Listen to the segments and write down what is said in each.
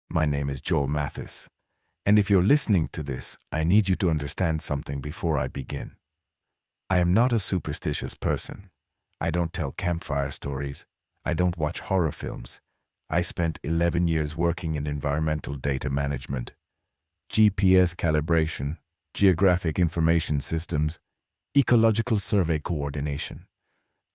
My name is Joel Mathis, and if you're listening to this, I need you to understand something before I begin. I am not a superstitious person. I don't tell campfire stories. I don't watch horror films. I spent 11 years working in environmental data management, GPS calibration, geographic information systems, ecological survey coordination.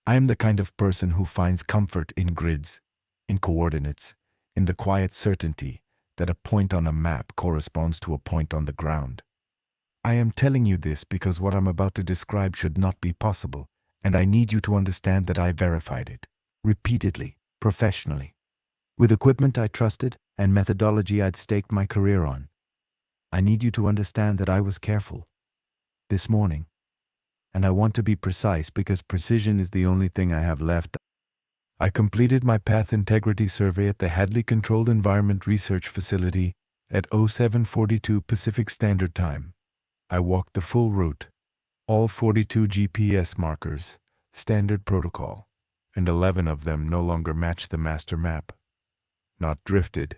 I am the kind of person who finds comfort in grids, in coordinates, in the quiet certainty that a point on a map corresponds to a point on the ground. I am telling you this because what I'm about to describe should not be possible, and I need you to understand that I verified it, repeatedly, professionally, with equipment I trusted and methodology I'd staked my career on. I need you to understand that I was careful this morning, and I want to be precise because precision is the only thing I have left. I completed my path integrity survey at the Hadley Controlled Environment Research Facility at 0742 Pacific Standard Time. I walked the full route, all 42 GPS markers, standard protocol, and 11 of them no longer match the master map. Not drifted,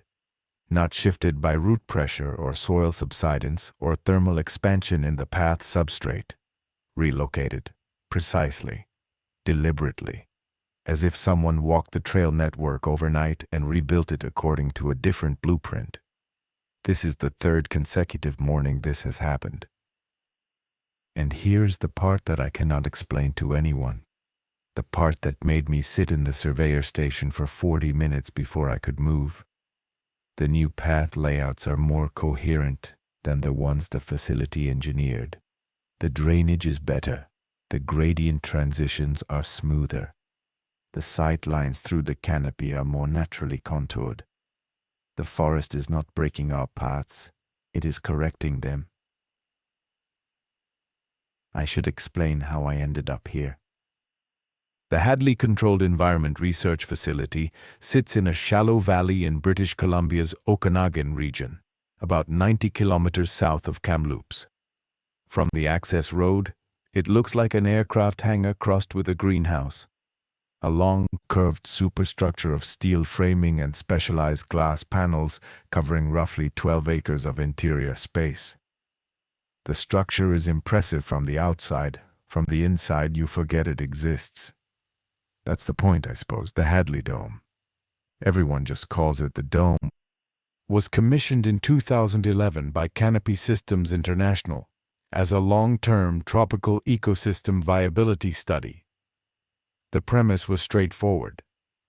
not shifted by root pressure or soil subsidence or thermal expansion in the path substrate. Relocated, precisely, deliberately, as if someone walked the trail network overnight and rebuilt it according to a different blueprint. This is the third consecutive morning this has happened. And here's the part that I cannot explain to anyone. The part that made me sit in the surveyor station for 40 minutes before I could move. The new path layouts are more coherent than the ones the facility engineered. The drainage is better. The gradient transitions are smoother. The sight lines through the canopy are more naturally contoured. The forest is not breaking our paths. It is correcting them. I should explain how I ended up here. The Hadley Controlled Environment Research Facility sits in a shallow valley in British Columbia's Okanagan region, about 90 kilometers south of Kamloops. From the access road, it looks like an aircraft hangar crossed with a greenhouse. A long, curved superstructure of steel framing and specialized glass panels covering roughly 12 acres of interior space. The structure is impressive from the outside. From the inside, you forget it exists. That's the point, I suppose, the Hadley Dome. Everyone just calls it the Dome. Was commissioned in 2011 by Canopy Systems International as a long-term tropical ecosystem viability study. The premise was straightforward.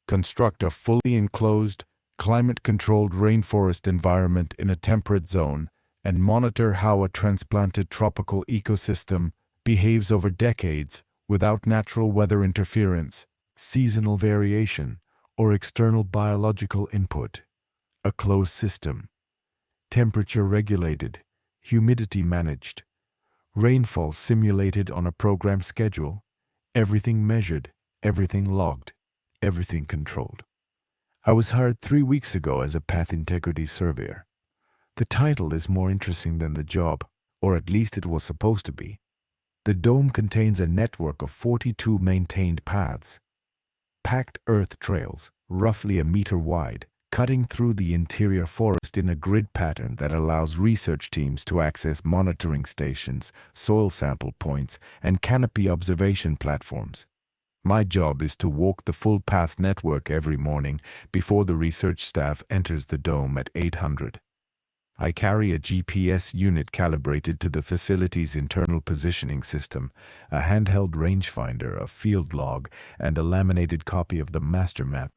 Construct a fully enclosed, climate-controlled rainforest environment in a temperate zone and monitor how a transplanted tropical ecosystem behaves over decades without natural weather interference, seasonal variation, or external biological input. A closed system. Temperature regulated, humidity managed, rainfall simulated on a program schedule, everything measured, everything logged, everything controlled. I was hired 3 weeks ago as a path integrity surveyor. The title is more interesting than the job, or at least it was supposed to be. The dome contains a network of 42 maintained paths. Packed earth trails, roughly a meter wide, cutting through the interior forest in a grid pattern that allows research teams to access monitoring stations, soil sample points, and canopy observation platforms. My job is to walk the full path network every morning before the research staff enters the dome at 800. I carry a GPS unit calibrated to the facility's internal positioning system, a handheld rangefinder, a field log, and a laminated copy of the master map,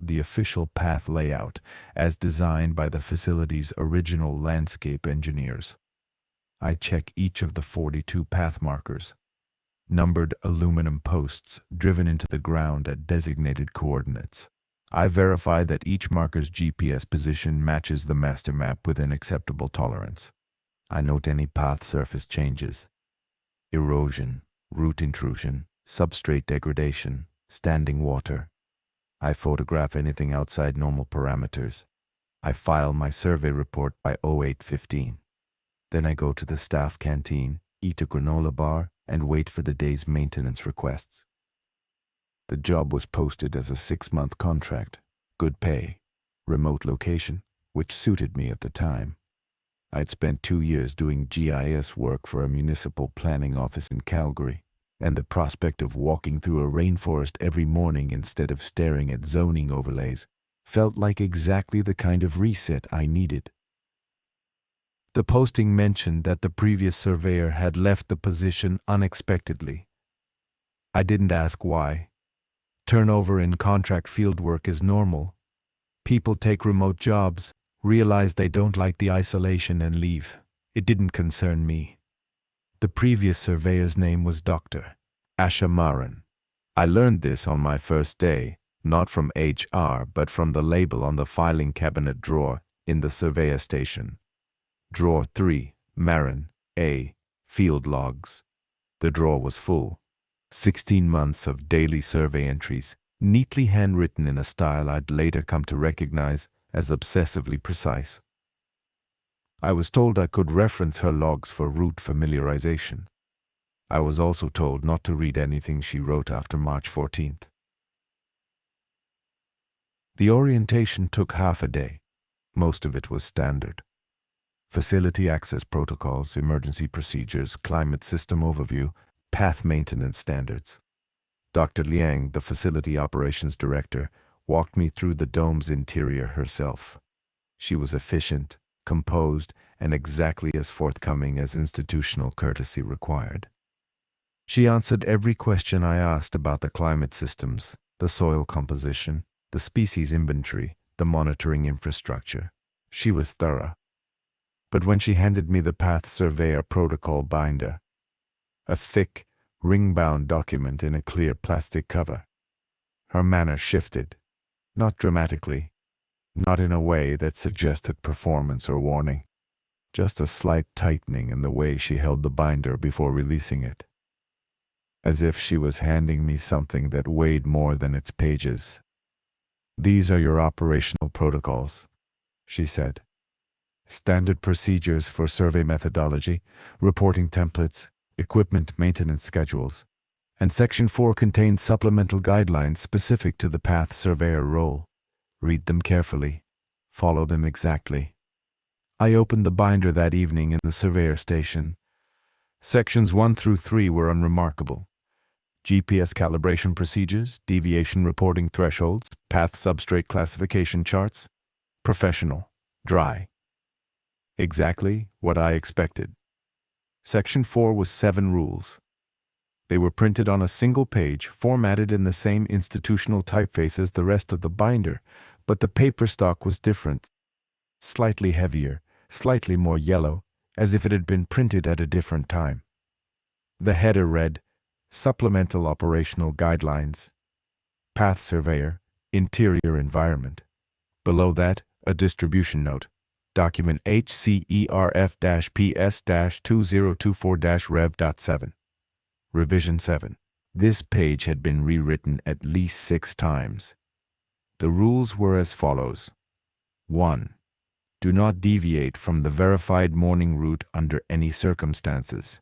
the official path layout, as designed by the facility's original landscape engineers. I check each of the 42 path markers, numbered aluminum posts driven into the ground at designated coordinates. I verify that each marker's GPS position matches the master map within acceptable tolerance. I note any path surface changes, erosion, root intrusion, substrate degradation, standing water. I photograph anything outside normal parameters. I file my survey report by 0815. Then I go to the staff canteen, eat a granola bar, and wait for the day's maintenance requests. The job was posted as a 6-month contract, good pay, remote location, which suited me at the time. I'd spent 2 years doing GIS work for a municipal planning office in Calgary, and the prospect of walking through a rainforest every morning instead of staring at zoning overlays felt like exactly the kind of reset I needed. The posting mentioned that the previous surveyor had left the position unexpectedly. I didn't ask why. Turnover in contract fieldwork is normal. People take remote jobs, realize they don't like the isolation and leave. It didn't concern me. The previous surveyor's name was Dr. Asha Maran. I learned this on my first day, not from HR but from the label on the filing cabinet drawer in the surveyor station. Drawer 3, Maran, A, Field Logs. The drawer was full. 16 months of daily survey entries, neatly handwritten in a style I'd later come to recognize as obsessively precise. I was told I could reference her logs for route familiarization. I was also told not to read anything she wrote after March 14th. The orientation took half a day. Most of it was standard. Facility access protocols, emergency procedures, climate system overview, path maintenance standards. Dr. Liang, the facility operations director, walked me through the dome's interior herself. She was efficient, composed, and exactly as forthcoming as institutional courtesy required. She answered every question I asked about the climate systems, the soil composition, the species inventory, the monitoring infrastructure. She was thorough. But when she handed me the Path Surveyor Protocol binder, a thick, ring-bound document in a clear plastic cover, her manner shifted, not dramatically, not in a way that suggested performance or warning, just a slight tightening in the way she held the binder before releasing it, as if she was handing me something that weighed more than its pages. "These are your operational protocols," she said. "Standard procedures for survey methodology, reporting templates, equipment maintenance schedules, and Section 4 contains supplemental guidelines specific to the path surveyor role. Read them carefully. Follow them exactly." I opened the binder that evening in the surveyor station. Sections 1 through 3 were unremarkable. GPS calibration procedures, deviation reporting thresholds, path substrate classification charts. Professional. Dry. Exactly what I expected. Section 4 was 7 rules. They were printed on a single page, formatted in the same institutional typeface as the rest of the binder, but the paper stock was different. Slightly heavier, slightly more yellow, as if it had been printed at a different time. The header read, Supplemental Operational Guidelines. Path Surveyor, Interior Environment. Below that, a distribution note. Document HCERF-PS-2024-Rev.7. Revision 7. This page had been rewritten at least 6 times. The rules were as follows. 1. Do not deviate from the verified morning route under any circumstances.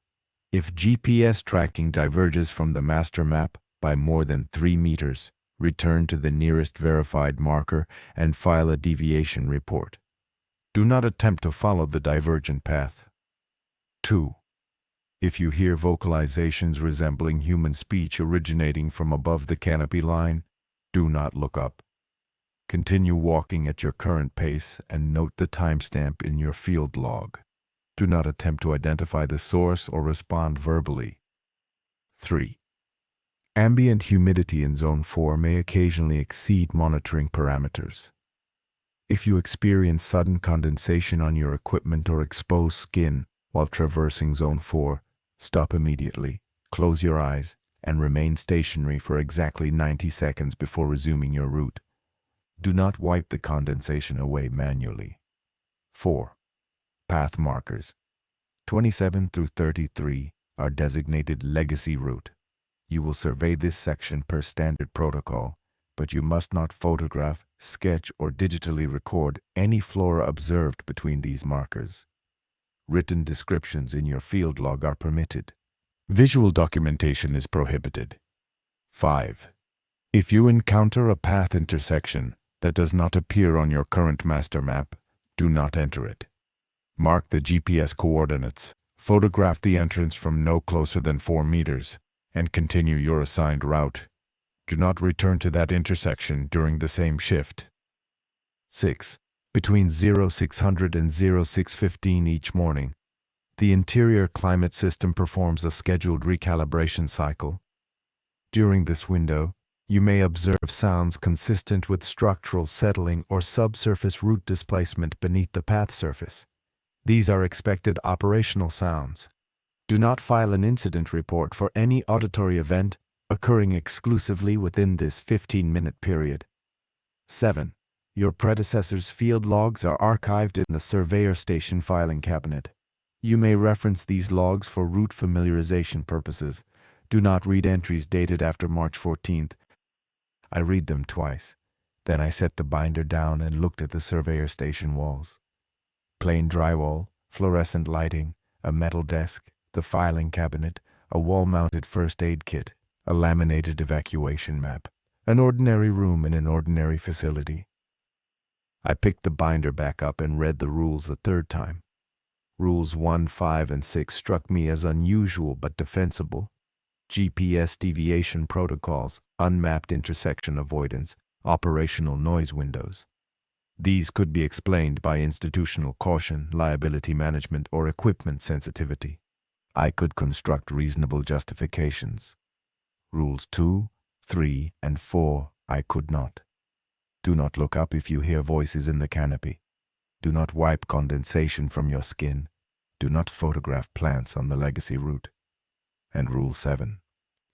If GPS tracking diverges from the master map by more than 3 meters, return to the nearest verified marker and file a deviation report. Do not attempt to follow the divergent path. 2. If you hear vocalizations resembling human speech originating from above the canopy line, do not look up. Continue walking at your current pace and note the timestamp in your field log. Do not attempt to identify the source or respond verbally. 3. Ambient humidity in Zone 4 may occasionally exceed monitoring parameters. If you experience sudden condensation on your equipment or exposed skin while traversing Zone 4, stop immediately, close your eyes, and remain stationary for exactly 90 seconds before resuming your route. Do not wipe the condensation away manually. 4. Path markers. 27 through 33 are designated legacy route. You will survey this section per standard protocol, but you must not photograph, sketch, or digitally record any flora observed between these markers. Written descriptions in your field log are permitted. Visual documentation is prohibited. 5. If you encounter a path intersection that does not appear on your current master map, Do not enter it. Mark the GPS coordinates, photograph the entrance from no closer than 4 meters, and continue your assigned route. Do not return to that intersection during the same shift. 6. Between 0600 and 0615 each morning, the interior climate system performs a scheduled recalibration cycle. During this window, you may observe sounds consistent with structural settling or subsurface root displacement beneath the path surface. These are expected operational sounds. Do not file an incident report for any auditory event occurring exclusively within this 15-minute period. 7. Your predecessor's field logs are archived in the surveyor station filing cabinet. You may reference these logs for route familiarization purposes. Do not read entries dated after March 14th. I read them twice. Then I set the binder down and looked at the surveyor station walls. Plain drywall, fluorescent lighting, a metal desk, the filing cabinet, a wall-mounted first aid kit, a laminated evacuation map, an ordinary room in an ordinary facility. I picked the binder back up and read the rules a third time. Rules 1, 5, and 6 struck me as unusual but defensible. GPS deviation protocols, unmapped intersection avoidance, operational noise windows. These could be explained by institutional caution, liability management, or equipment sensitivity. I could construct reasonable justifications. Rules 2, 3, and 4 I could not. Do not look up if you hear voices in the canopy. Do not wipe condensation from your skin. Do not photograph plants on the legacy route. And Rule 7.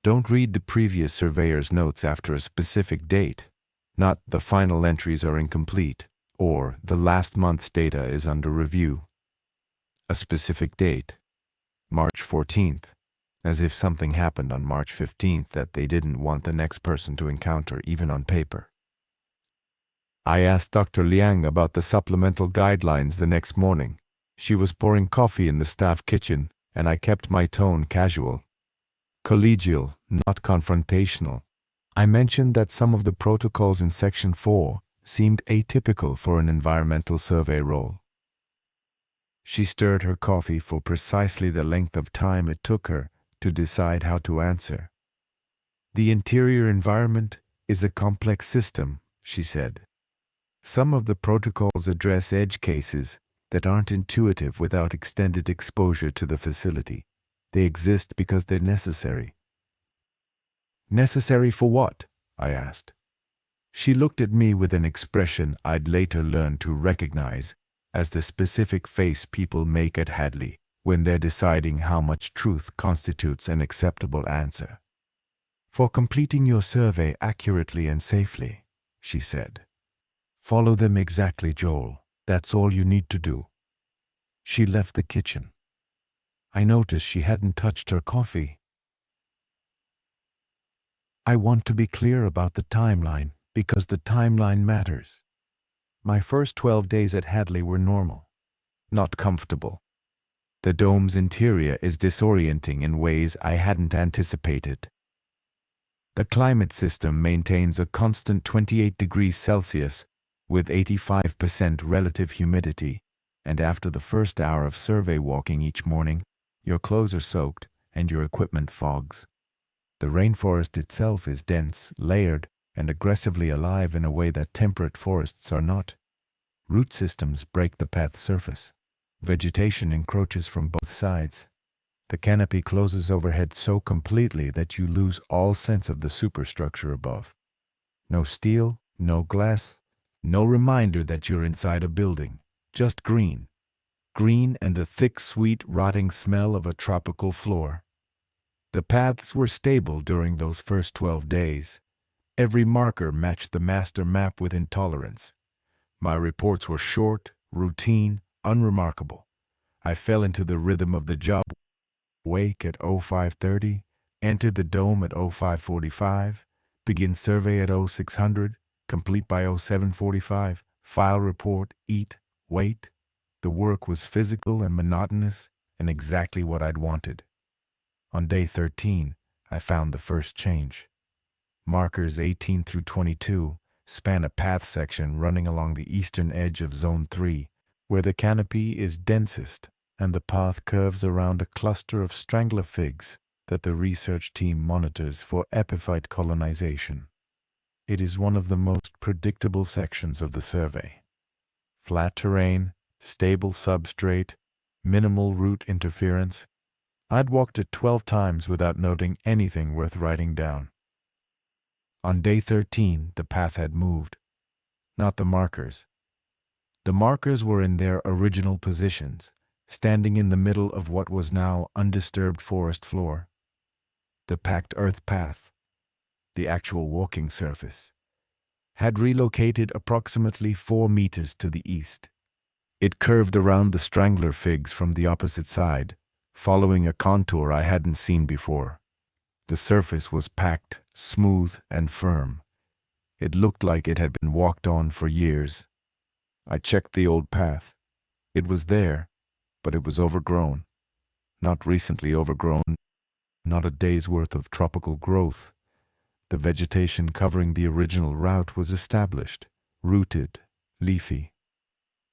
Don't read the previous surveyor's notes after a specific date. Not the final entries are incomplete, or the last month's data is under review. A specific date. March 14th. As if something happened on March 15th that they didn't want the next person to encounter, even on paper. I asked Dr. Liang about the supplemental guidelines the next morning. She was pouring coffee in the staff kitchen, and I kept my tone casual. Collegial, not confrontational. I mentioned that some of the protocols in Section 4 seemed atypical for an environmental survey role. She stirred her coffee for precisely the length of time it took her to decide how to answer. The interior environment is a complex system, she said. Some of the protocols address edge cases that aren't intuitive without extended exposure to the facility. They exist because they're necessary. Necessary for what? I asked. She looked at me with an expression I'd later learn to recognize as the specific face people make at Hadley when they're deciding how much truth constitutes an acceptable answer. For completing your survey accurately and safely, she said. Follow them exactly, Joel. That's all you need to do. She left the kitchen. I noticed she hadn't touched her coffee. I want to be clear about the timeline because the timeline matters. My first 12 days at Hadley were normal, not comfortable. The dome's interior is disorienting in ways I hadn't anticipated. The climate system maintains a constant 28 degrees Celsius with 85% relative humidity, and after the first hour of survey walking each morning, your clothes are soaked and your equipment fogs. The rainforest itself is dense, layered, and aggressively alive in a way that temperate forests are not. Root systems break the path surface. Vegetation encroaches from both sides. The canopy closes overhead so completely that you lose all sense of the superstructure above. No steel, no glass, no reminder that you're inside a building. Just green. Green and the thick, sweet, rotting smell of a tropical floor. The paths were stable during those first 12 days. Every marker matched the master map with intolerance. My reports were short, routine, unremarkable. I fell into the rhythm of the job. Wake at 0530, enter the dome at 0545, begin survey at 0600, complete by 0745, file report, eat, wait. The work was physical and monotonous and exactly what I'd wanted. On day 13, I found the first change. Markers 18 through 22 span a path section running along the eastern edge of Zone 3, where the canopy is densest and the path curves around a cluster of strangler figs that the research team monitors for epiphyte colonization. It is one of the most predictable sections of the survey. Flat terrain, stable substrate, minimal root interference. I'd walked it 12 times without noting anything worth writing down. On day 13, the path had moved, not the markers. The markers were in their original positions, standing in the middle of what was now undisturbed forest floor. The packed earth path, the actual walking surface, had relocated approximately 4 meters to the east. It curved around the strangler figs from the opposite side, following a contour I hadn't seen before. The surface was packed, smooth, and firm. It looked like it had been walked on for years. I checked the old path. It was there, but it was overgrown. Not recently overgrown, not a day's worth of tropical growth. The vegetation covering the original route was established, rooted, leafy.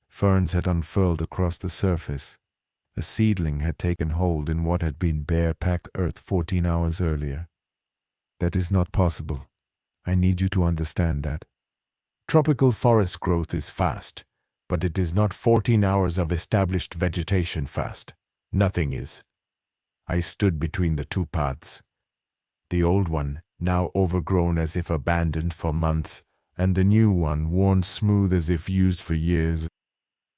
Ferns had unfurled across the surface. A seedling had taken hold in what had been bare packed earth 14 hours earlier. That is not possible. I need you to understand that. Tropical forest growth is fast, but it is not 14 hours of established vegetation fast. Nothing is. I stood between the two paths. The old one, now overgrown as if abandoned for months, and the new one worn smooth as if used for years.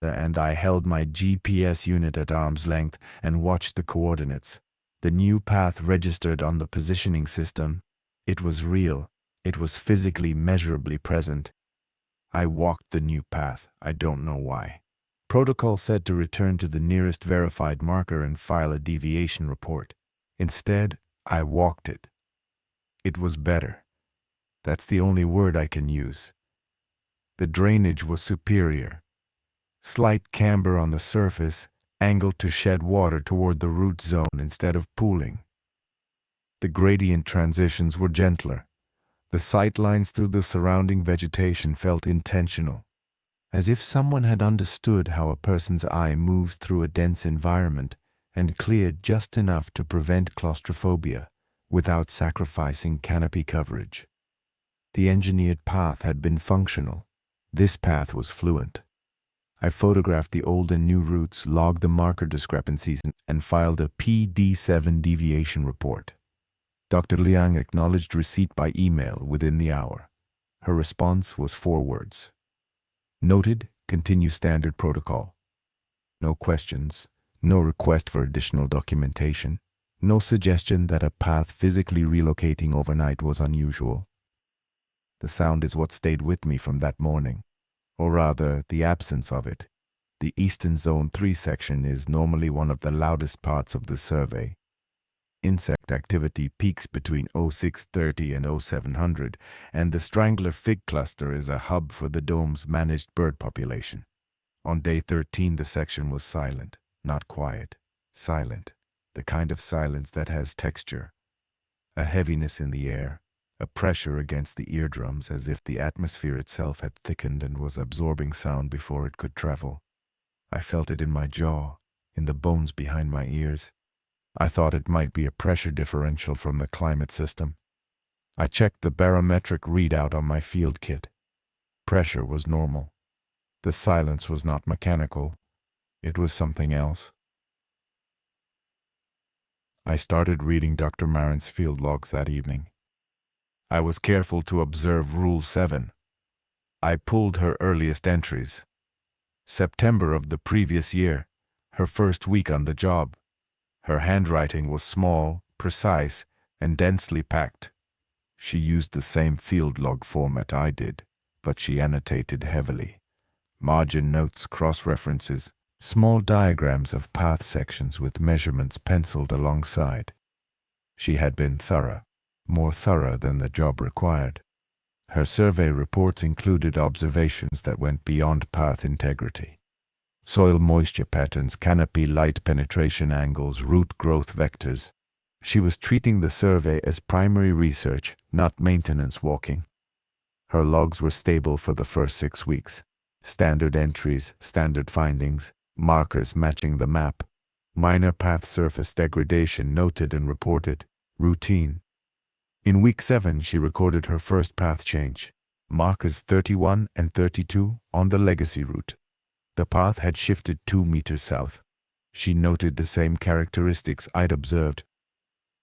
And I held my GPS unit at arm's length and watched the coordinates. The new path registered on the positioning system. It was real. It was physically measurably present. I walked the new path. I don't know why. Protocol said to return to the nearest verified marker and file a deviation report. Instead, I walked it. It was better. That's the only word I can use. The drainage was superior. Slight camber on the surface, angled to shed water toward the root zone instead of pooling. The gradient transitions were gentler. The sight lines through the surrounding vegetation felt intentional, as if someone had understood how a person's eye moves through a dense environment and cleared just enough to prevent claustrophobia without sacrificing canopy coverage. The engineered path had been functional. This path was fluent. I photographed the old and new routes, logged the marker discrepancies, and filed a PD7 deviation report. Dr. Liang acknowledged receipt by email within the hour. Her response was 4 words. Noted, continue standard protocol. No questions, no request for additional documentation, no suggestion that a path physically relocating overnight was unusual. The sound is what stayed with me from that morning. Or rather, the absence of it. The Eastern Zone 3 section is normally one of the loudest parts of the survey. Insect activity peaks between 0630 and 0700, and the strangler fig cluster is a hub for the dome's managed bird population. On day 13, the section was silent, not quiet, silent, the kind of silence that has texture, a heaviness in the air, a pressure against the eardrums as if the atmosphere itself had thickened and was absorbing sound before it could travel. I felt it in my jaw, in the bones behind my ears. I thought it might be a pressure differential from the climate system. I checked the barometric readout on my field kit. Pressure was normal. The silence was not mechanical. It was something else. I started reading Dr. Marin's field logs that evening. I was careful to observe Rule 7. I pulled her earliest entries. September of the previous year, her first week on the job. Her handwriting was small, precise, and densely packed. She used the same field log format I did, but she annotated heavily. Margin notes, cross-references, small diagrams of path sections with measurements penciled alongside. She had been thorough. More thorough than the job required. Her survey reports included observations that went beyond path integrity. Soil moisture patterns, canopy light penetration angles, root growth vectors. She was treating the survey as primary research, not maintenance walking. Her logs were stable for the first 6 weeks. Standard entries, standard findings, markers matching the map. Minor path surface degradation noted and reported. Routine. In week 7, she recorded her first path change. Markers 31 and 32 on the legacy route. The path had shifted 2 meters south. She noted the same characteristics I'd observed.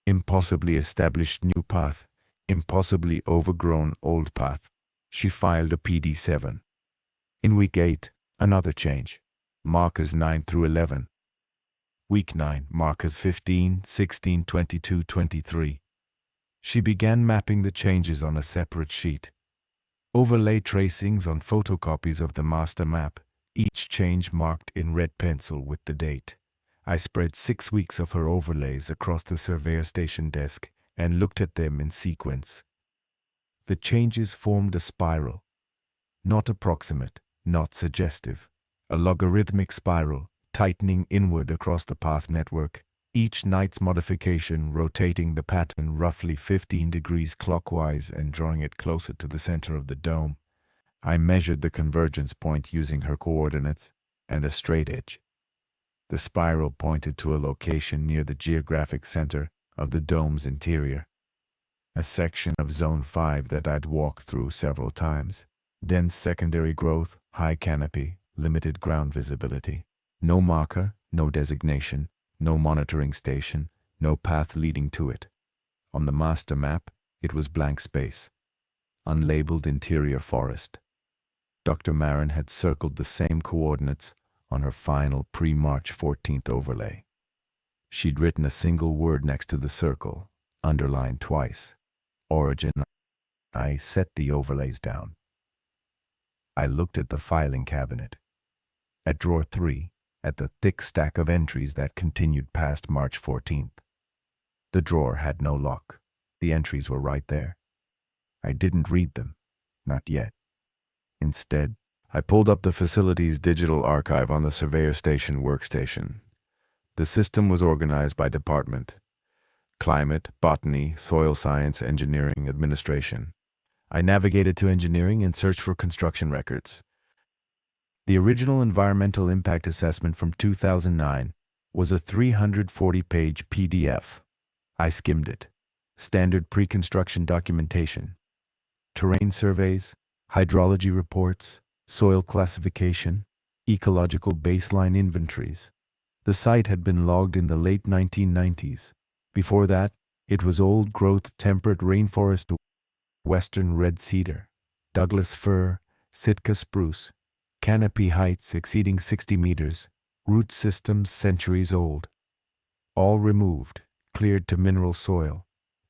Impossibly established new path. Impossibly overgrown old path. She filed a PD7. In week 8, another change. Markers 9 through 11. Week 9, markers 15, 16, 22, 23. She began mapping the changes on a separate sheet. Overlay tracings on photocopies of the master map, each change marked in red pencil with the date. I spread 6 weeks of her overlays across the surveyor station desk and looked at them in sequence. The changes formed a spiral. Not approximate, not suggestive. A logarithmic spiral, tightening inward across the path network, each night's modification rotating the pattern roughly 15 degrees clockwise and drawing it closer to the center of the dome. I measured the convergence point using her coordinates and a straight edge. The spiral pointed to a location near the geographic center of the dome's interior, a section of Zone 5 that I'd walked through several times. Dense secondary growth, high canopy, limited ground visibility. No marker, no designation, no monitoring station, no path leading to it. On the master map, it was blank space. Unlabeled interior forest. Dr. Marin had circled the same coordinates on her final pre-March 14th overlay. She'd written a single word next to the circle, underlined twice. Origin. I set the overlays down. I looked at the filing cabinet. At drawer 3, at the thick stack of entries that continued past March 14th. The drawer had no lock. The entries were right there. I didn't read them. Not yet. Instead, I pulled up the facility's digital archive on the surveyor station workstation. The system was organized by department: climate, botany, soil science, engineering, administration. I navigated to engineering and searched for construction records. The original environmental impact assessment from 2009 was a 340-page PDF. I skimmed it. Standard pre-construction documentation, terrain surveys, hydrology reports, soil classification, ecological baseline inventories. The site had been logged in the late 1990s. Before that, it was old-growth temperate rainforest, western red cedar, Douglas fir, Sitka spruce, canopy heights exceeding 60 meters, root systems centuries old. All removed, cleared to mineral soil.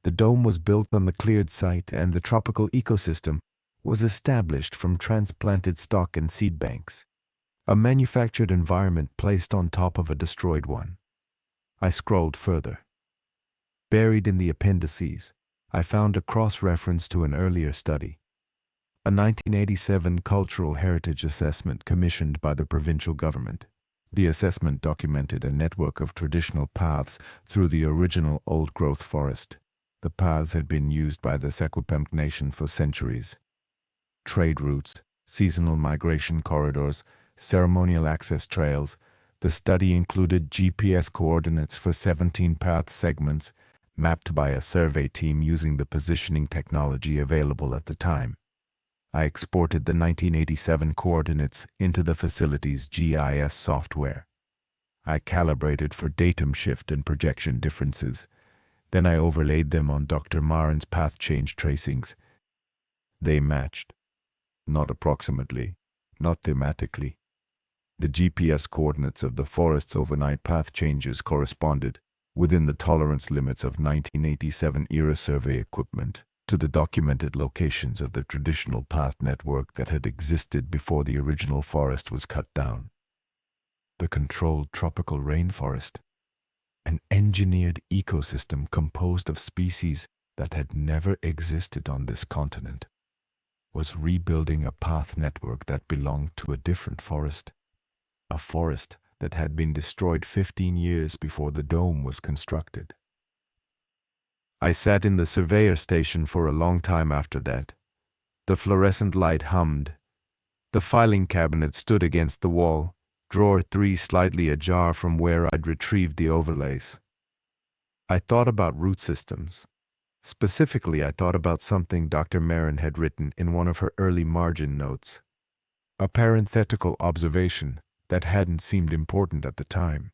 The dome was built on the cleared site and the tropical ecosystem was established from transplanted stock and seed banks. A manufactured environment placed on top of a destroyed one. I scrolled further. Buried in the appendices, I found a cross-reference to an earlier study. A 1987 cultural heritage assessment commissioned by the provincial government. The assessment documented a network of traditional paths through the original old-growth forest. The paths had been used by the Secwepemc Nation for centuries. Trade routes, seasonal migration corridors, ceremonial access trails. The study included GPS coordinates for 17 path segments, mapped by a survey team using the positioning technology available at the time. I exported the 1987 coordinates into the facility's GIS software. I calibrated for datum shift and projection differences. Then I overlaid them on Dr. Marin's path change tracings. They matched. Not approximately, not thematically. The GPS coordinates of the forest's overnight path changes corresponded, within the tolerance limits of 1987-era survey equipment, to the documented locations of the traditional path network that had existed before the original forest was cut down. The controlled tropical rainforest, an engineered ecosystem composed of species that had never existed on this continent, was rebuilding a path network that belonged to a different forest, a forest that had been destroyed 15 years before the dome was constructed. I sat in the surveyor station for a long time after that. The fluorescent light hummed. The filing cabinet stood against the wall, drawer 3 slightly ajar from where I'd retrieved the overlays. I thought about root systems. Specifically, I thought about something Dr. Marin had written in one of her early margin notes. A parenthetical observation that hadn't seemed important at the time.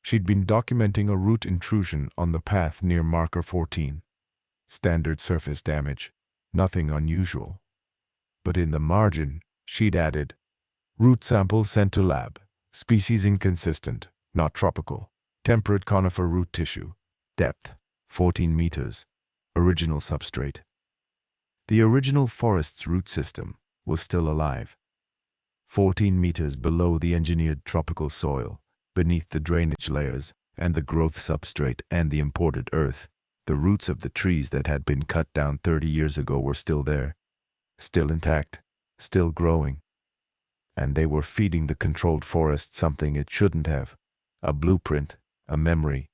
She'd been documenting a root intrusion on the path near marker 14. Standard surface damage, nothing unusual. But in the margin, she'd added, root sample sent to lab, species inconsistent, not tropical, temperate conifer root tissue, depth, 14 meters, original substrate. The original forest's root system was still alive. 14 meters below the engineered tropical soil, beneath the drainage layers and the growth substrate and the imported earth, the roots of the trees that had been cut down 30 years ago were still there, still intact, still growing. And they were feeding the controlled forest something it shouldn't have, a blueprint, a memory,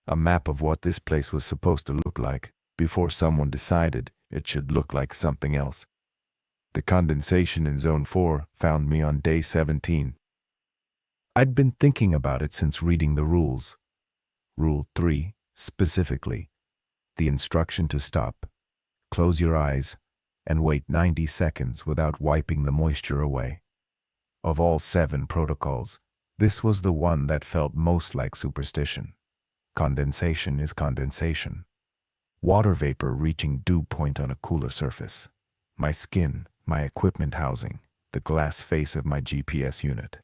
a map of what this place was supposed to look like before someone decided it should look like something else. The condensation in Zone 4 found me on day 17. I'd been thinking about it since reading the rules. Rule 3, specifically, the instruction to stop, close your eyes, and wait 90 seconds without wiping the moisture away. Of all 7 protocols, this was the one that felt most like superstition. Condensation is condensation. Water vapor reaching dew point on a cooler surface. My skin, my equipment housing, the glass face of my GPS unit.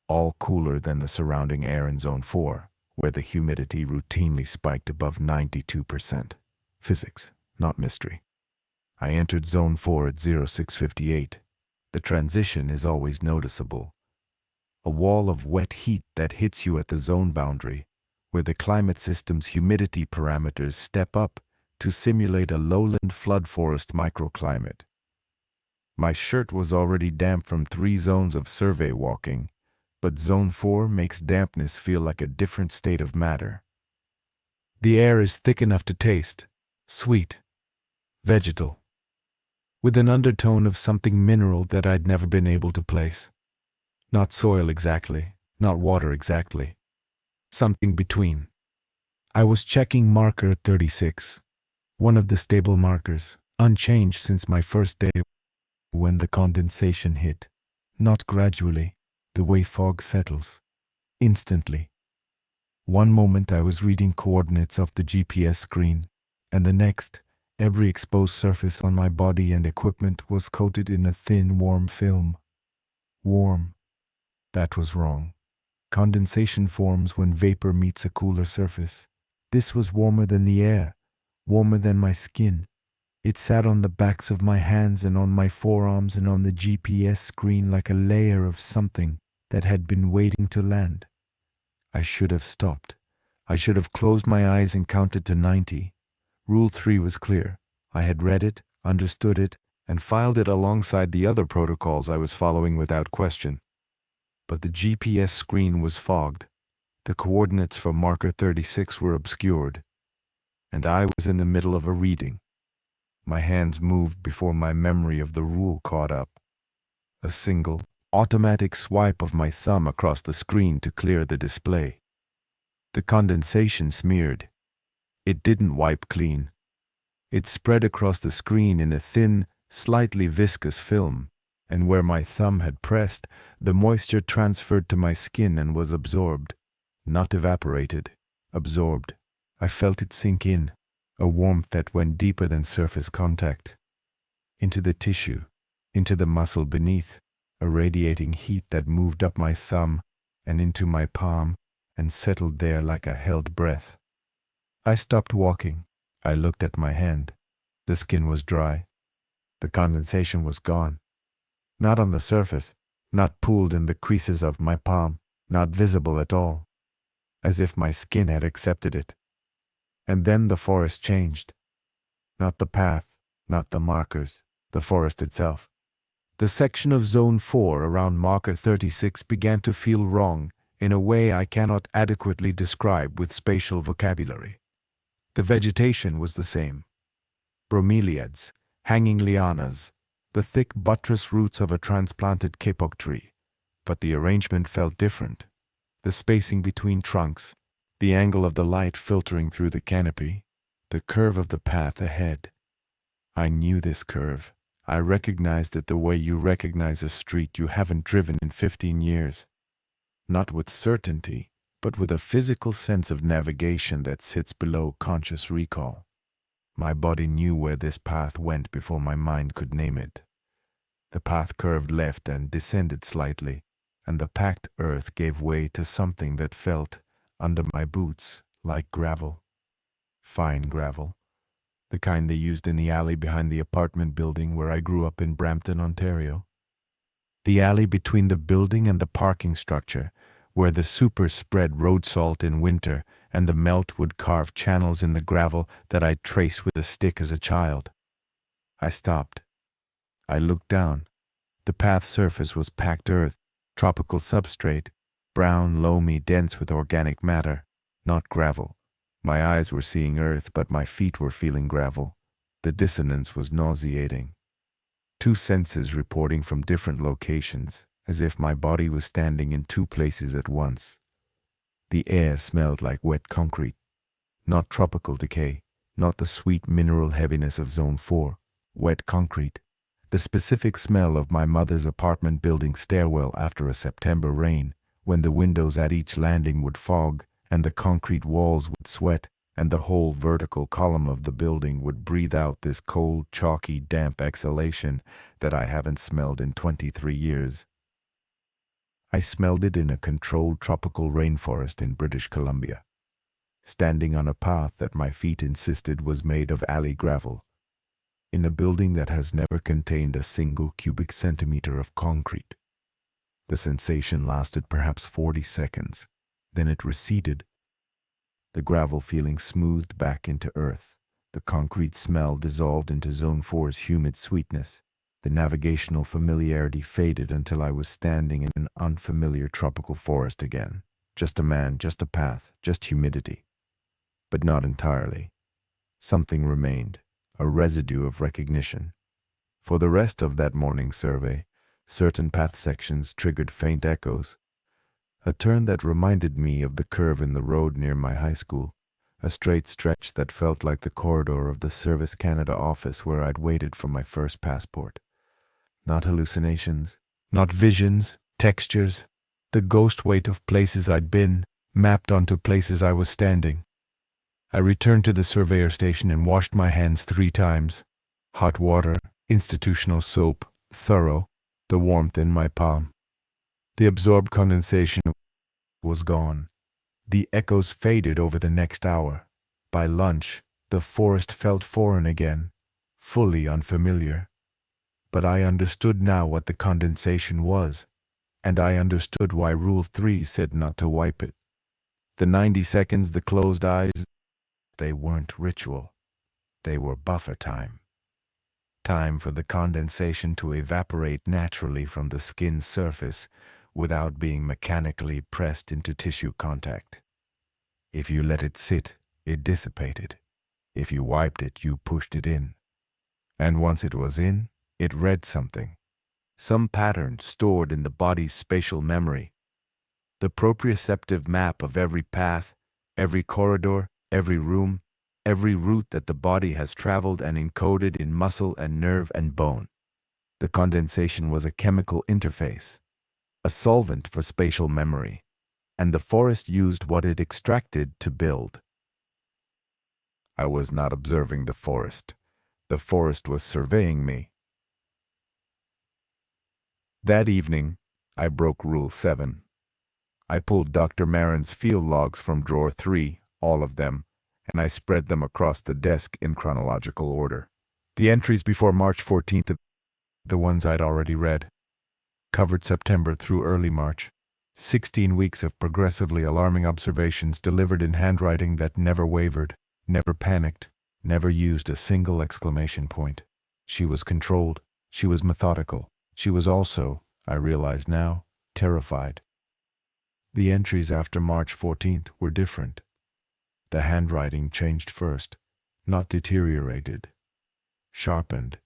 All cooler than the surrounding air in Zone 4, where the humidity routinely spiked above 92%. Physics, not mystery. I entered Zone 4 at 0658. The transition is always noticeable. A wall of wet heat that hits you at the zone boundary, where the climate system's humidity parameters step up to simulate a lowland flood forest microclimate. My shirt was already damp from 3 zones of survey walking, but Zone 4 makes dampness feel like a different state of matter. The air is thick enough to taste, sweet, vegetal, with an undertone of something mineral that I'd never been able to place. Not soil exactly, not water exactly. Something between. I was checking marker 36, one of the stable markers, unchanged since my first day, when the condensation hit. Not gradually, the way fog settles. Instantly. One moment I was reading coordinates off the GPS screen, and the next, every exposed surface on my body and equipment was coated in a thin, warm film. Warm. That was wrong. Condensation forms when vapor meets a cooler surface. This was warmer than the air, warmer than my skin. It sat on the backs of my hands and on my forearms and on the GPS screen like a layer of something that had been waiting to land. I should have stopped. I should have closed my eyes and counted to 90. Rule 3 was clear. I had read it, understood it, and filed it alongside the other protocols I was following without question. But the GPS screen was fogged. The coordinates for marker 36 were obscured. And I was in the middle of a reading. My hands moved before my memory of the rule caught up. A single, automatic swipe of my thumb across the screen to clear the display. The condensation smeared. It didn't wipe clean. It spread across the screen in a thin, slightly viscous film, and where my thumb had pressed, the moisture transferred to my skin and was absorbed. Not evaporated, absorbed. I felt it sink in, a warmth that went deeper than surface contact. Into the tissue, into the muscle beneath, a radiating heat that moved up my thumb and into my palm and settled there like a held breath. I stopped walking. I looked at my hand. The skin was dry. The condensation was gone. Not on the surface, not pooled in the creases of my palm, not visible at all, as if my skin had accepted it. And then the forest changed. Not the path, not the markers, the forest itself. The section of Zone 4 around marker 36 began to feel wrong in a way I cannot adequately describe with spatial vocabulary. The vegetation was the same. Bromeliads, hanging lianas, the thick buttress roots of a transplanted kapok tree, but the arrangement felt different. The spacing between trunks, the angle of the light filtering through the canopy, the curve of the path ahead. I knew this curve. I recognized it the way you recognize a street you haven't driven in 15 years. Not with certainty, but with a physical sense of navigation that sits below conscious recall. My body knew where this path went before my mind could name it. The path curved left and descended slightly, and the packed earth gave way to something that felt, under my boots, like gravel. Fine gravel. The kind they used in the alley behind the apartment building where I grew up in Brampton, Ontario. The alley between the building and the parking structure, where the supers spread road salt in winter and the melt would carve channels in the gravel that I'd trace with a stick as a child. I stopped. I looked down. The path surface was packed earth, tropical substrate, brown, loamy, dense with organic matter, not gravel. My eyes were seeing earth, but my feet were feeling gravel. The dissonance was nauseating. Two senses reporting from different locations, as if my body was standing in two places at once. The air smelled like wet concrete, not tropical decay, not the sweet mineral heaviness of Zone 4, wet concrete. The specific smell of my mother's apartment building stairwell after a September rain, when the windows at each landing would fog, and the concrete walls would sweat, and the whole vertical column of the building would breathe out this cold, chalky, damp exhalation that I haven't smelled in 23 years. I smelled it in a controlled tropical rainforest in British Columbia, standing on a path that my feet insisted was made of alley gravel, in a building that has never contained a single cubic centimeter of concrete. The sensation lasted perhaps 40 seconds. Then it receded. The gravel feeling smoothed back into earth. The concrete smell dissolved into Zone 4's humid sweetness. The navigational familiarity faded until I was standing in an unfamiliar tropical forest again. Just a man, just a path, just humidity. But not entirely. Something remained, a residue of recognition. For the rest of that morning survey, certain path sections triggered faint echoes. A turn that reminded me of the curve in the road near my high school, a straight stretch that felt like the corridor of the Service Canada office where I'd waited for my first passport. Not hallucinations, not visions, textures, the ghost weight of places I'd been, mapped onto places I was standing. I returned to the surveyor station and washed my hands 3 times. Hot water, institutional soap, thorough, the warmth in my palm. The absorbed condensation was gone. The echoes faded over the next hour. By lunch, the forest felt foreign again, fully unfamiliar. But I understood now what the condensation was, and I understood why Rule 3 said not to wipe it. The 90 seconds, the closed eyes, they weren't ritual. They were buffer time. Time for the condensation to evaporate naturally from the skin's surface without being mechanically pressed into tissue contact. If you let it sit, it dissipated. If you wiped it, you pushed it in. And once it was in, it read something. Some pattern stored in the body's spatial memory. The proprioceptive map of every path, every corridor, every room, every route that the body has traveled and encoded in muscle and nerve and bone. The condensation was a chemical interface, a solvent for spatial memory, and the forest used what it extracted to build. I was not observing the forest. The forest was surveying me. That evening, I broke Rule 7. I pulled Dr. Marin's field logs from drawer 3, all of them, and I spread them across the desk in chronological order. The entries before March 14th, the ones I'd already read, covered September through early March. 16 weeks of progressively alarming observations delivered in handwriting that never wavered, never panicked, never used a single exclamation point. She was controlled. She was methodical. She was also, I realize now, terrified. The entries after March 14th were different. The handwriting changed first, not deteriorated. Sharpened,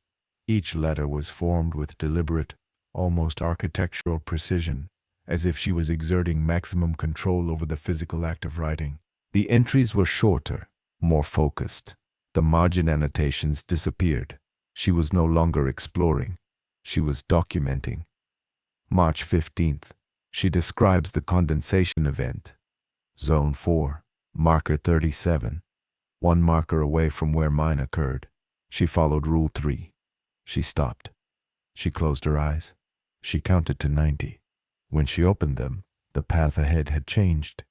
Each letter was formed with deliberate, almost architectural precision, as if she was exerting maximum control over the physical act of writing. The entries were shorter, more focused. The margin annotations disappeared. She was no longer exploring. She was documenting. March 15th. She describes the condensation event. Zone 4, marker 37. 1 marker away from where mine occurred. She followed Rule 3. She stopped. She closed her eyes. She counted to 90. When she opened them, the path ahead had changed.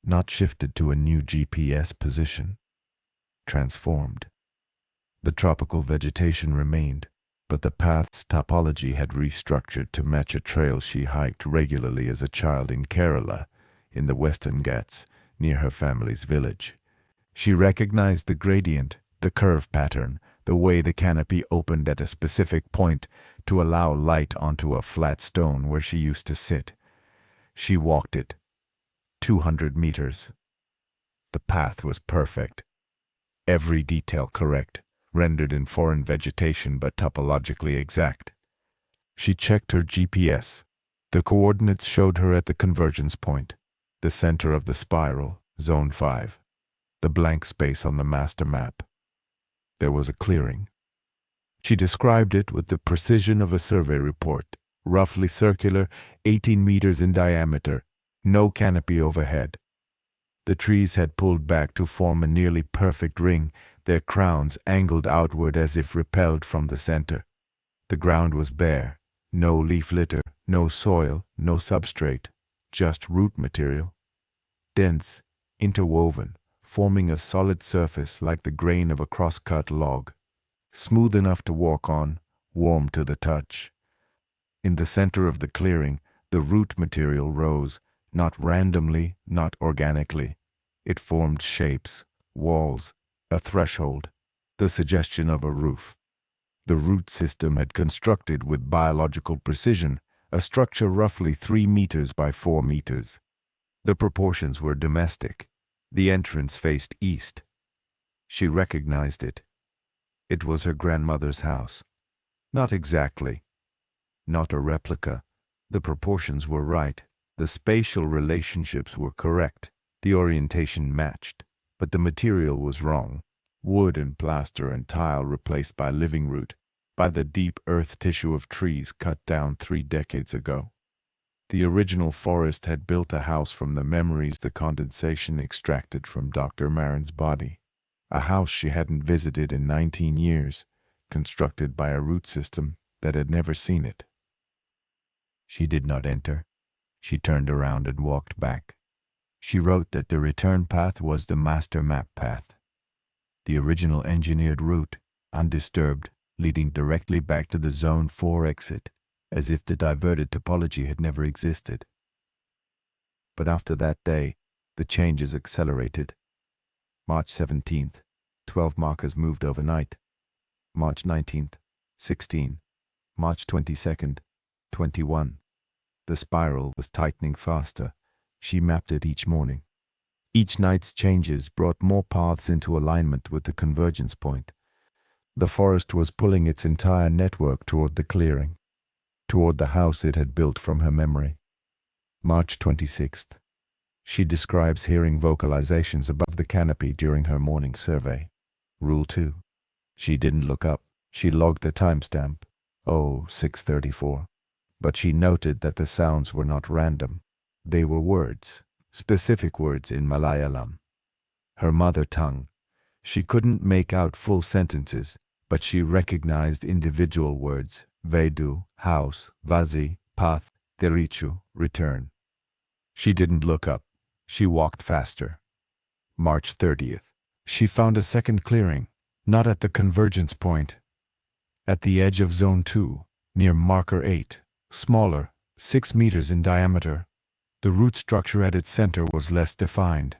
Not shifted to a new GPS position. Transformed. The tropical vegetation remained, but the path's topology had restructured to match a trail she hiked regularly as a child in Kerala, in the Western Ghats, near her family's village. She recognized the gradient, the curve pattern, the way the canopy opened at a specific point to allow light onto a flat stone where she used to sit. She walked it. 200 meters. The path was perfect. Every detail correct, rendered in foreign vegetation but topologically exact. She checked her GPS. The coordinates showed her at the convergence point, the center of the spiral, Zone 5, the blank space on the master map. There was a clearing. She described it with the precision of a survey report, roughly circular, 18 meters in diameter, no canopy overhead. The trees had pulled back to form a nearly perfect ring, their crowns angled outward as if repelled from the center. The ground was bare, no leaf litter, no soil, no substrate, just root material. Dense, interwoven, forming a solid surface like the grain of a cross-cut log. Smooth enough to walk on, warm to the touch. In the center of the clearing, the root material rose, not randomly, not organically. It formed shapes, walls, a threshold, the suggestion of a roof. The root system had constructed with biological precision a structure roughly 3 meters by 4 meters. The proportions were domestic. The entrance faced east. She recognized it. It was her grandmother's house. Not exactly. Not a replica. The proportions were right. The spatial relationships were correct. The orientation matched. But the material was wrong. Wood and plaster and tile replaced by living root, by the deep earth tissue of trees cut down 3 decades ago. The original forest had built a house from the memories the condensation extracted from Dr. Marin's body. A house she hadn't visited in 19 years, constructed by a root system that had never seen it. She did not enter. She turned around and walked back. She wrote that the return path was the master map path. The original engineered route, undisturbed, leading directly back to the Zone 4 exit, as if the diverted topology had never existed. But after that day, the changes accelerated. March 17th, 12 markers moved overnight. March 19th, 16. March 22nd, 21. The spiral was tightening faster. She mapped it each morning. Each night's changes brought more paths into alignment with the convergence point. The forest was pulling its entire network toward the clearing, toward the house it had built from her memory. March 26th. She describes hearing vocalizations above the canopy during her morning survey. Rule 2. She didn't look up. She logged the timestamp, 0634. But she noted that the sounds were not random. They were words, specific words in Malayalam, her mother tongue. She couldn't make out full sentences, but she recognized individual words: Vedu, house; Vazi, path; Therichu, return. She didn't look up. She walked faster. March 30th. She found a second clearing, not at the convergence point. At the edge of Zone 2, near marker 8, smaller, 6 meters in diameter. The root structure at its center was less defined.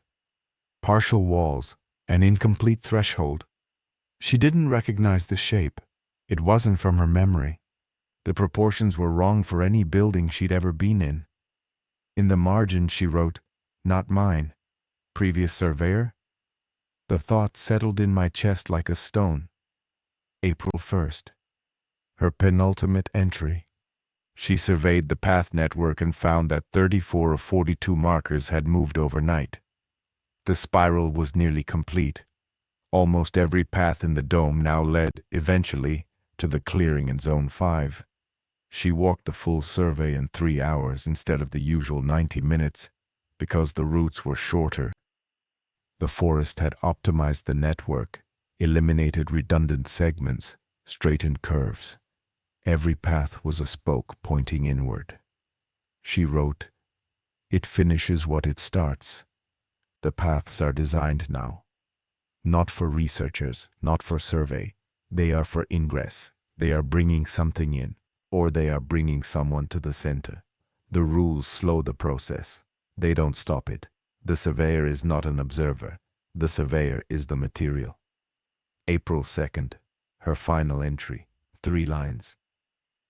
Partial walls, an incomplete threshold. She didn't recognize the shape. It wasn't from her memory. The proportions were wrong for any building she'd ever been in. In the margin she wrote, "Not mine. Previous surveyor?" The thought settled in my chest like a stone. April 1st. Her penultimate entry. She surveyed the path network and found that 34 of 42 markers had moved overnight. The spiral was nearly complete. Almost every path in the dome now led, eventually, to the clearing in Zone 5. She walked the full survey in 3 hours instead of the usual 90 minutes, because the routes were shorter. The forest had optimized the network, eliminated redundant segments, straightened curves. Every path was a spoke pointing inward. She wrote, "It finishes what it starts. The paths are designed now. Not for researchers, not for survey. They are for ingress. They are bringing something in, or they are bringing someone to the center. The rules slow the process. They don't stop it. The surveyor is not an observer. The surveyor is the material." April 2nd, her final entry, 3 lines.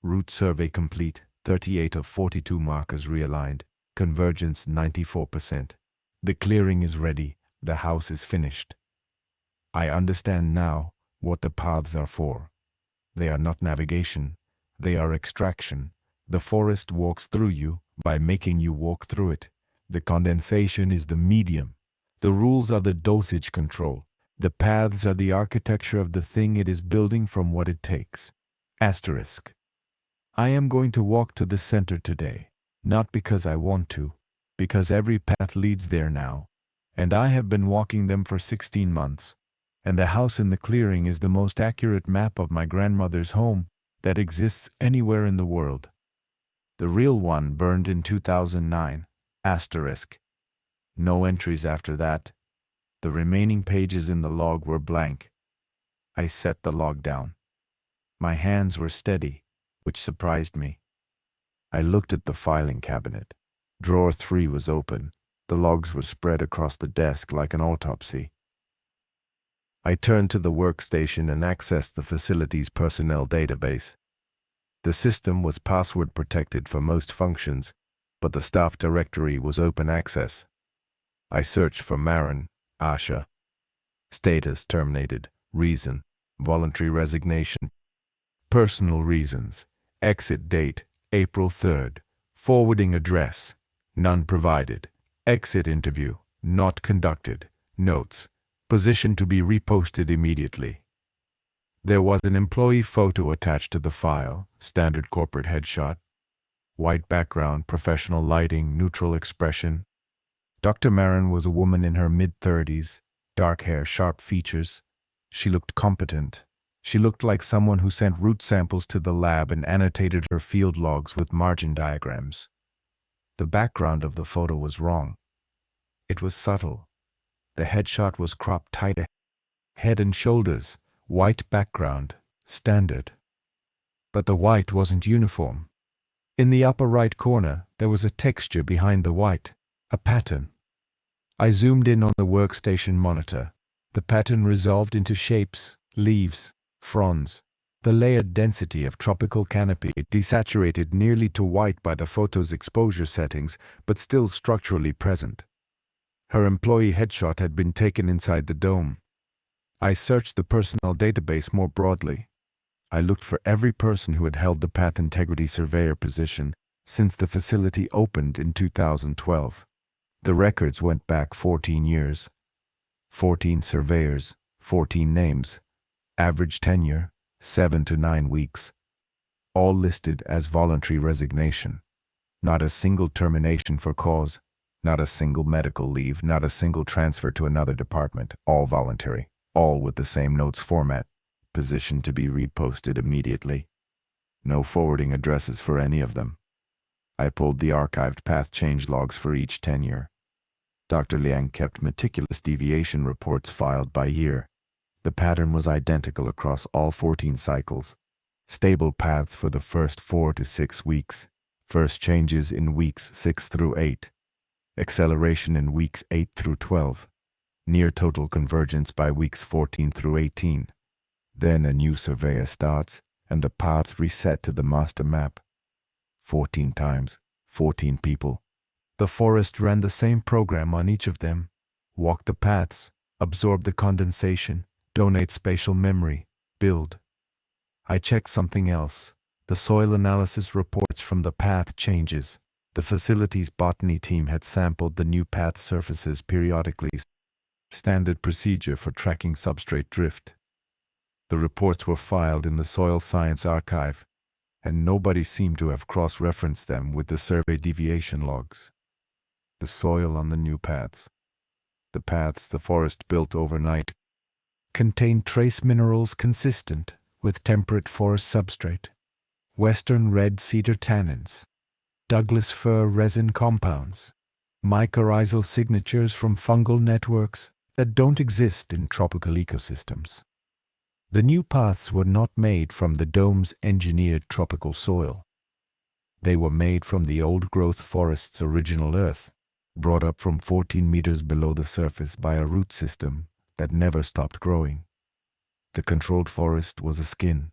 Route survey complete, 38 of 42 markers realigned, convergence 94%. The clearing is ready, the house is finished. I understand now what the paths are for. They are not navigation, they are extraction. The forest walks through you by making you walk through it. The condensation is the medium. The rules are the dosage control. The paths are the architecture of the thing it is building from what it takes. Asterisk. I am going to walk to the center today, not because I want to, because every path leads there now, and I have been walking them for 16 months, and the house in the clearing is the most accurate map of my grandmother's home that exists anywhere in the world. The real one burned in 2009. Asterisk. No entries after that. The remaining pages in the log were blank. I set the log down. My hands were steady, which surprised me. I looked at the filing cabinet. Drawer 3 was open. The logs were spread across the desk like an autopsy. I turned to the workstation and accessed the facility's personnel database. The system was password protected for most functions, but the staff directory was open access. I searched for Marin, Asha. Status terminated. Reason, voluntary resignation. Personal reasons. Exit date, April 3rd. Forwarding address, none provided. Exit interview, not conducted. Notes, position to be reposted immediately. There was an employee photo attached to the file, standard corporate headshot. White background, professional lighting, neutral expression. Dr. Marin was a woman in her mid-30s, dark hair, sharp features. She looked competent. She looked like someone who sent root samples to the lab and annotated her field logs with margin diagrams. The background of the photo was wrong. It was subtle. The headshot was cropped tighter. Head and shoulders, white background, standard. But the white wasn't uniform. In the upper right corner, there was a texture behind the white, a pattern. I zoomed in on the workstation monitor. The pattern resolved into shapes, leaves, fronds. The layered density of tropical canopy desaturated nearly to white by the photo's exposure settings, but still structurally present. Her employee headshot had been taken inside the dome. I searched the personnel database more broadly. I looked for every person who had held the path integrity surveyor position since the facility opened in 2012. The records went back 14 years. 14 surveyors, 14 names. Average tenure, 7 to 9 weeks. All listed as voluntary resignation. Not a single termination for cause. Not a single medical leave. Not a single transfer to another department. All voluntary. All with the same notes format. Position to be reposted immediately. No forwarding addresses for any of them. I pulled the archived path change logs for each tenure. Dr. Liang kept meticulous deviation reports filed by year. The pattern was identical across all 14 cycles. Stable paths for the first 4 to 6 weeks. First changes in weeks 6 through 8. Acceleration in weeks 8 through 12. Near total convergence by weeks 14 through 18. Then a new surveyor starts, and the paths reset to the master map. 14 times, 14 people. The forest ran the same program on each of them. Walk the paths, absorb the condensation, donate spatial memory, build. I checked something else. The soil analysis reports from the path changes. The facility's botany team had sampled the new path surfaces periodically, standard procedure for tracking substrate drift. The reports were filed in the Soil Science Archive, and nobody seemed to have cross-referenced them with the survey deviation logs. The soil on the new paths. The paths the forest built overnight contained trace minerals consistent with temperate forest substrate, western red cedar tannins, Douglas fir resin compounds, mycorrhizal signatures from fungal networks that don't exist in tropical ecosystems. The new paths were not made from the dome's engineered tropical soil. They were made from the old-growth forest's original earth, brought up from 14 meters below the surface by a root system that never stopped growing. The controlled forest was a skin.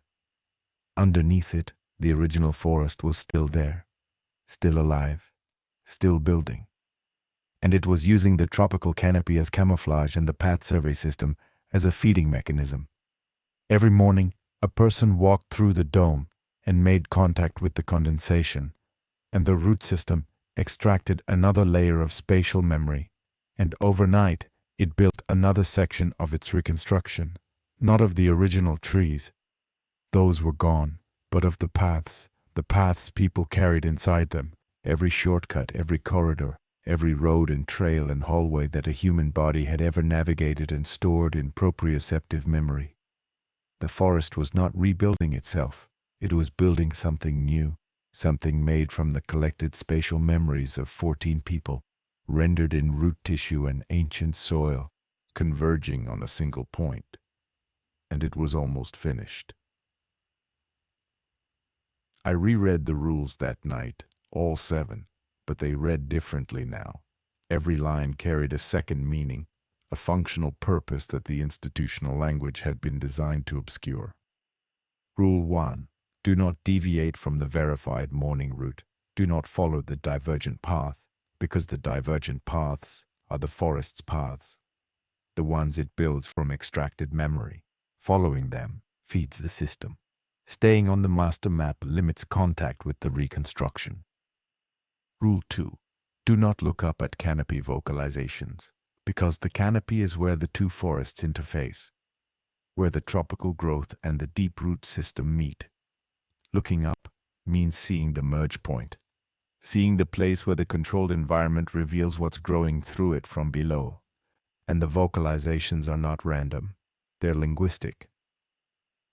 Underneath it, the original forest was still there, still alive, still building. And it was using the tropical canopy as camouflage and the path survey system as a feeding mechanism. Every morning, a person walked through the dome and made contact with the condensation, and the root system extracted another layer of spatial memory, and overnight it built another section of its reconstruction, not of the original trees. Those were gone, but of the paths people carried inside them, every shortcut, every corridor, every road and trail and hallway that a human body had ever navigated and stored in proprioceptive memory. The forest was not rebuilding itself, it was building something new, something made from the collected spatial memories of 14 people, rendered in root tissue and ancient soil, converging on a single point. And it was almost finished. I reread the rules that night, all 7, but they read differently now. Every line carried a second meaning, a functional purpose that the institutional language had been designed to obscure. Rule 1. Do not deviate from the verified morning route. Do not follow the divergent path, because the divergent paths are the forest's paths, the ones it builds from extracted memory. Following them feeds the system. Staying on the master map limits contact with the reconstruction. Rule 2. Do not look up at canopy vocalizations, because the canopy is where the two forests interface, where the tropical growth and the deep root system meet. Looking up means seeing the merge point, seeing the place where the controlled environment reveals what's growing through it from below. And the vocalizations are not random, they're linguistic.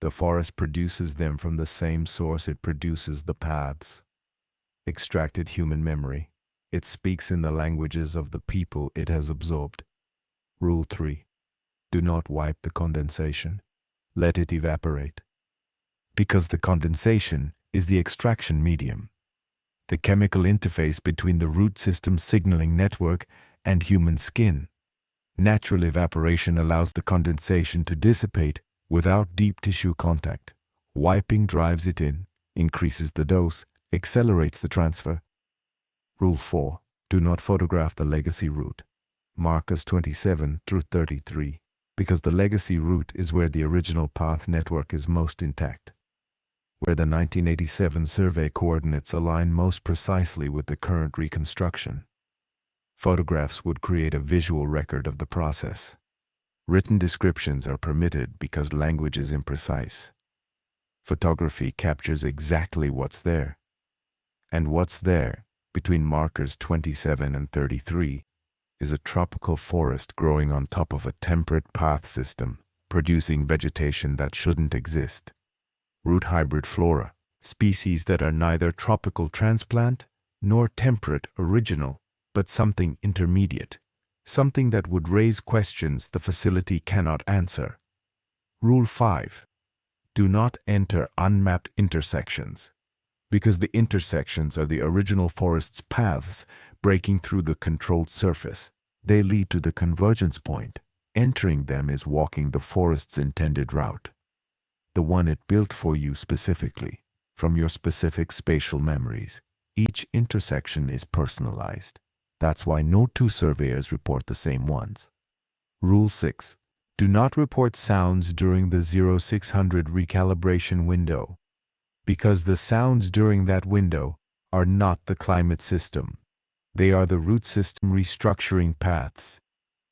The forest produces them from the same source it produces the paths. Extracted human memory. It speaks in the languages of the people it has absorbed. Rule 3. Do not wipe the condensation. Let it evaporate. Because the condensation is the extraction medium, the chemical interface between the root system signaling network and human skin. Natural evaporation allows the condensation to dissipate without deep tissue contact. Wiping drives it in, increases the dose, accelerates the transfer. Rule 4. Do not photograph the legacy route. Markers 27 through 33, because the legacy route is where the original path network is most intact, where the 1987 survey coordinates align most precisely with the current reconstruction. Photographs would create a visual record of the process. Written descriptions are permitted because language is imprecise. Photography captures exactly what's there. And what's there, between markers 27 and 33, is a tropical forest growing on top of a temperate path system, producing vegetation that shouldn't exist. Root hybrid flora, species that are neither tropical transplant nor temperate original, but something intermediate, something that would raise questions the facility cannot answer. Rule 5. Do not enter unmapped intersections, because the intersections are the original forest's paths breaking through the controlled surface. They lead to the convergence point. Entering them is walking the forest's intended route, the one it built for you specifically, from your specific spatial memories. Each intersection is personalized. That's why no two surveyors report the same ones. Rule 6. Do not report sounds during the 0600 recalibration window, because the sounds during that window are not the climate system. They are the root system restructuring paths.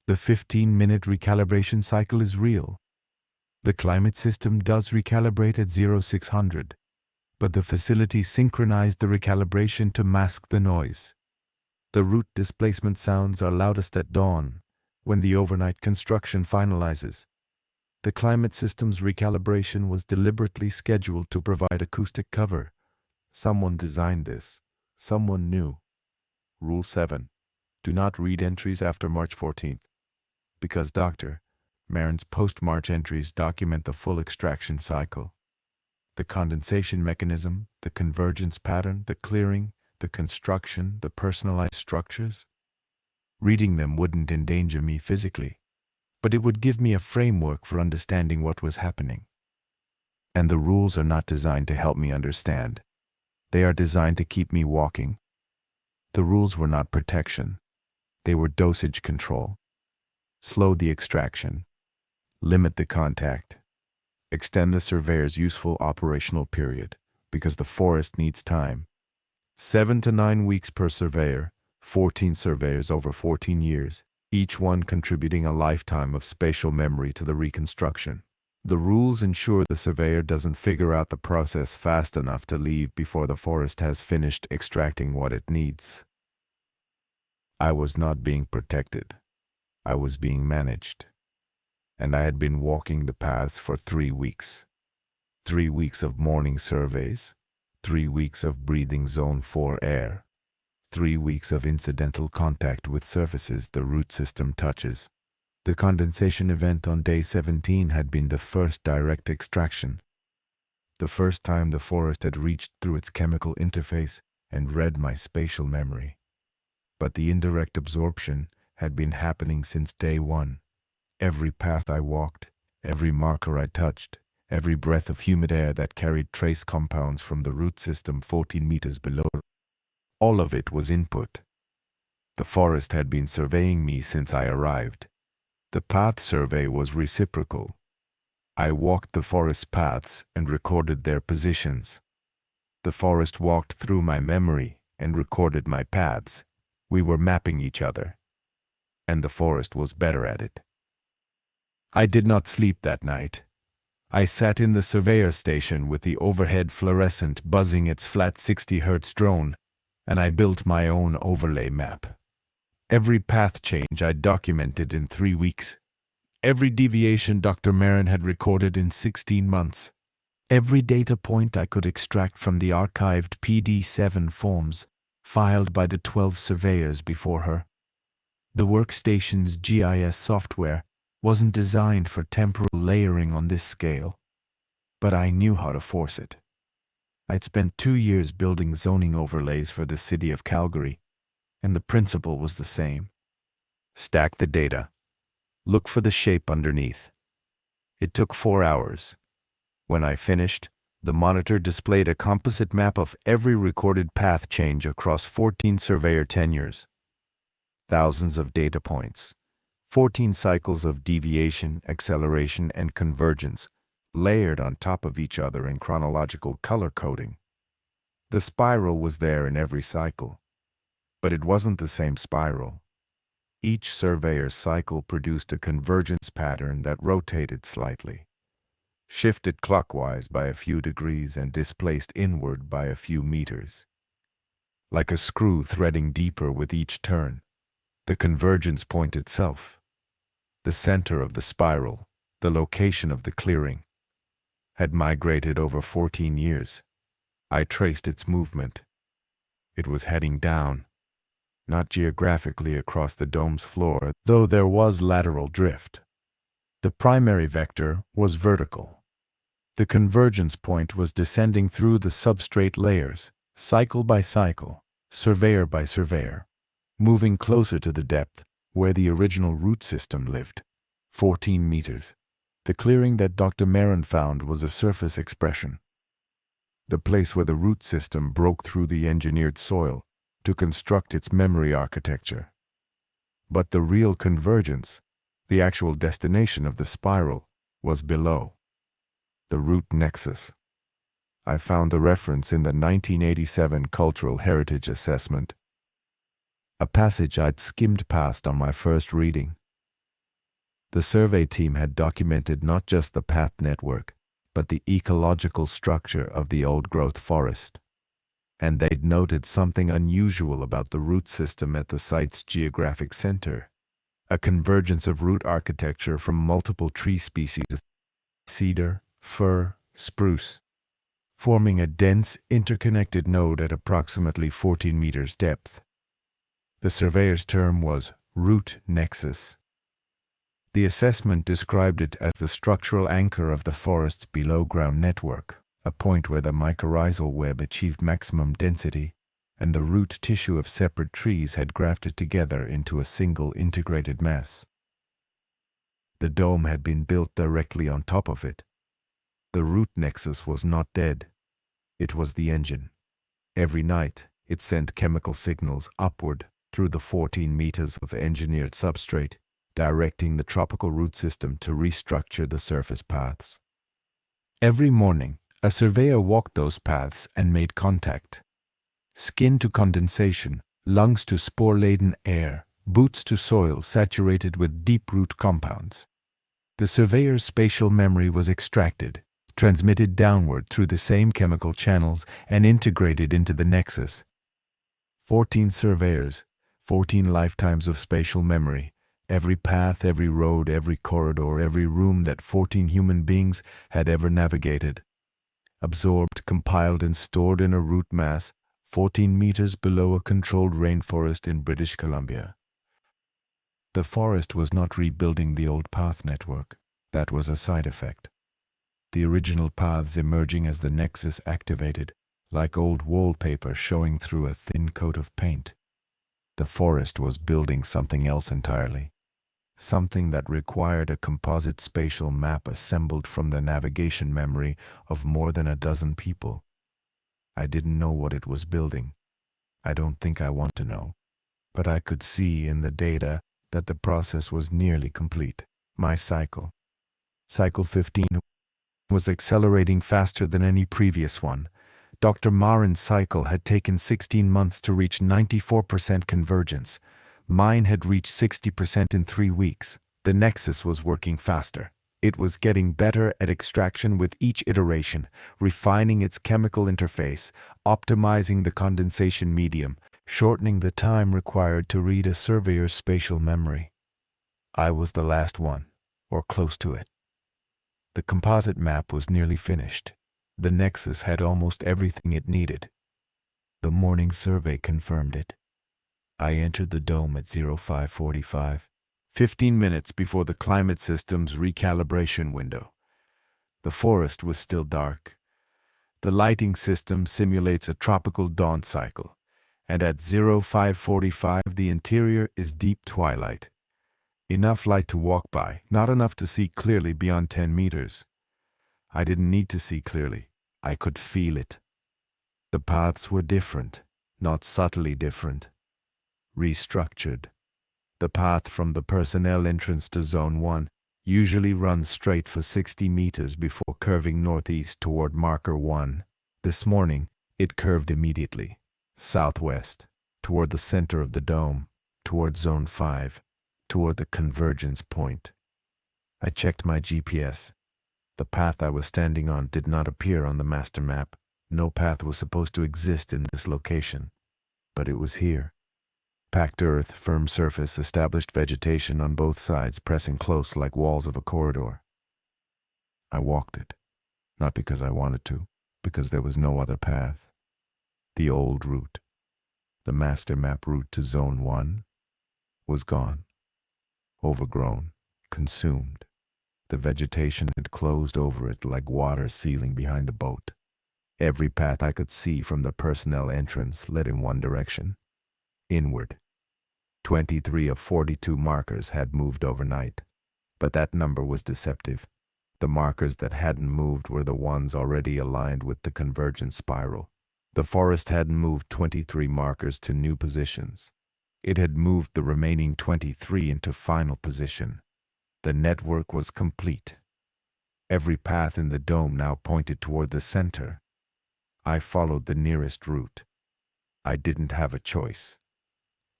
The 15-minute recalibration cycle is real. The climate system does recalibrate at 0600, but the facility synchronized the recalibration to mask the noise. The root displacement sounds are loudest at dawn, when the overnight construction finalizes. The climate system's recalibration was deliberately scheduled to provide acoustic cover. Someone designed this. Someone knew. Rule 7. Do not read entries after March 14th. Because Dr. Marin's post-March entries document the full extraction cycle. The condensation mechanism, the convergence pattern, the clearing, the construction, the personalized structures. Reading them wouldn't endanger me physically, but it would give me a framework for understanding what was happening. And the rules are not designed to help me understand. They are designed to keep me walking. The rules were not protection. They were dosage control. Slow the extraction. Limit the contact. Extend the surveyor's useful operational period, because the forest needs time. 7 to 9 weeks per surveyor, 14 surveyors over 14 years, each one contributing a lifetime of spatial memory to the reconstruction. The rules ensure the surveyor doesn't figure out the process fast enough to leave before the forest has finished extracting what it needs. I was not being protected. I was being managed. And I had been walking the paths for 3 weeks. 3 weeks of morning surveys, 3 weeks of breathing zone 4 air, 3 weeks of incidental contact with surfaces the root system touches. The condensation event on day 17 had been the first direct extraction. The first time the forest had reached through its chemical interface and read my spatial memory. But the indirect absorption had been happening since day 1. Every path I walked, every marker I touched, every breath of humid air that carried trace compounds from the root system 14 meters below, all of it was input. The forest had been surveying me since I arrived. The path survey was reciprocal. I walked the forest paths and recorded their positions. The forest walked through my memory and recorded my paths. We were mapping each other. And the forest was better at it. I did not sleep that night. I sat in the surveyor station with the overhead fluorescent buzzing its flat 60 Hz drone, and I built my own overlay map. Every path change I documented in 3 weeks. Every deviation Dr. Marin had recorded in 16 months. Every data point I could extract from the archived PD7 forms filed by the 12 surveyors before her. The workstation's GIS software wasn't designed for temporal layering on this scale, but I knew how to force it. I'd spent 2 years building zoning overlays for the city of Calgary, and the principle was the same. Stack the data. Look for the shape underneath. It took 4 hours. When I finished, the monitor displayed a composite map of every recorded path change across 14 surveyor tenures. Thousands of data points. 14 cycles of deviation, acceleration, and convergence, layered on top of each other in chronological color coding. The spiral was there in every cycle, but it wasn't the same spiral. Each surveyor's cycle produced a convergence pattern that rotated slightly, shifted clockwise by a few degrees and displaced inward by a few meters. Like a screw threading deeper with each turn, the convergence point itself, the center of the spiral, the location of the clearing, had migrated over 14 years. I traced its movement. It was heading down, not geographically across the dome's floor, though there was lateral drift. The primary vector was vertical. The convergence point was descending through the substrate layers, cycle by cycle, surveyor by surveyor, moving closer to the depth where the original root system lived, 14 meters. The clearing that Dr. Marin found was a surface expression, the place where the root system broke through the engineered soil to construct its memory architecture. But the real convergence, The actual destination of the spiral was below, the root nexus. I found the reference in the 1987 Cultural Heritage Assessment, a passage I'd skimmed past on my first reading. The survey team had documented not just the path network, but the ecological structure of the old-growth forest. And they'd noted something unusual about the root system at the site's geographic center, a convergence of root architecture from multiple tree species, cedar, fir, spruce, forming a dense, interconnected node at approximately 14 meters depth. The surveyor's term was root nexus. The assessment described it as the structural anchor of the forest's below-ground network, a point where the mycorrhizal web achieved maximum density, and the root tissue of separate trees had grafted together into a single integrated mass. The dome had been built directly on top of it. The root nexus was not dead. It was the engine. Every night, it sent chemical signals upward through the 14 meters of engineered substrate, directing the tropical root system to restructure the surface paths. Every morning, a surveyor walked those paths and made contact. Skin to condensation, lungs to spore-laden air, boots to soil saturated with deep root compounds. The surveyor's spatial memory was extracted, transmitted downward through the same chemical channels, and integrated into the nexus. 14 surveyors, 14 lifetimes of spatial memory, every path, every road, every corridor, every room that 14 human beings had ever navigated. Absorbed, compiled, and stored in a root mass 14 meters below a controlled rainforest in British Columbia. The forest was not rebuilding the old path network. That was a side effect. The original paths emerging as the nexus activated, like old wallpaper showing through a thin coat of paint. The forest was building something else entirely. Something that required a composite spatial map assembled from the navigation memory of more than a dozen people. I didn't know what it was building. I don't think I want to know. But I could see in the data that the process was nearly complete. My cycle 15, was accelerating faster than any previous one. Dr. Marin's cycle had taken 16 months to reach 94% convergence. Mine had reached 60% in 3 weeks. The nexus was working faster. It was getting better at extraction with each iteration, refining its chemical interface, optimizing the condensation medium, shortening the time required to read a surveyor's spatial memory. I was the last one, or close to it. The composite map was nearly finished. The nexus had almost everything it needed. The morning survey confirmed it. I entered the dome at 0545, 15 minutes before the climate system's recalibration window. The forest was still dark. The lighting system simulates a tropical dawn cycle, and at 0545 the interior is deep twilight. Enough light to walk by, not enough to see clearly beyond 10 meters. I didn't need to see clearly. I could feel it. The paths were different, not subtly different. Restructured. The path from the personnel entrance to Zone 1 usually runs straight for 60 meters before curving northeast toward Marker 1. This morning, it curved immediately, southwest, toward the center of the dome, toward Zone 5, toward the convergence point. I checked my GPS. The path I was standing on did not appear on the master map. No path was supposed to exist in this location, but it was here. Packed earth, firm surface, established vegetation on both sides, pressing close like walls of a corridor. I walked it, not because I wanted to, because there was no other path. The old route, the master map route to Zone 1, was gone, overgrown, consumed. The vegetation had closed over it like water sealing behind a boat. Every path I could see from the personnel entrance led in one direction, inward. 23 of 42 markers had moved overnight, but that number was deceptive. The markers that hadn't moved were the ones already aligned with the convergence spiral. The forest hadn't moved 23 markers to new positions. It had moved the remaining 23 into final position. The network was complete. Every path in the dome now pointed toward the center. I followed the nearest route. I didn't have a choice.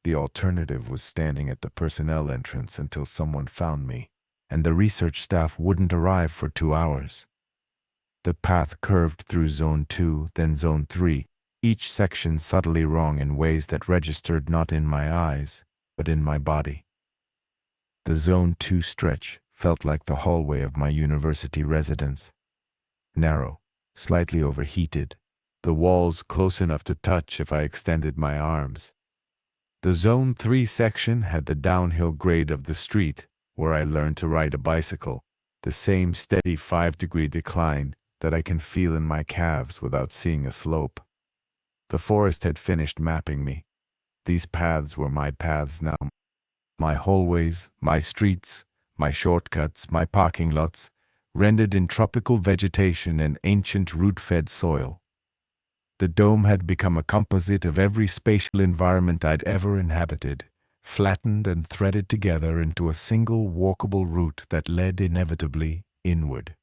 The alternative was standing at the personnel entrance until someone found me, and the research staff wouldn't arrive for 2 hours. The path curved through Zone 2, then Zone 3, each section subtly wrong in ways that registered not in my eyes, but in my body. The Zone 2 stretch felt like the hallway of my university residence. Narrow, slightly overheated, the walls close enough to touch if I extended my arms. The Zone 3 section had the downhill grade of the street where I learned to ride a bicycle, the same steady 5-degree decline that I can feel in my calves without seeing a slope. The forest had finished mapping me. These paths were my paths now. My hallways, my streets, my shortcuts, my parking lots, rendered in tropical vegetation and ancient root-fed soil. The dome had become a composite of every spatial environment I'd ever inhabited, flattened and threaded together into a single walkable route that led inevitably inward.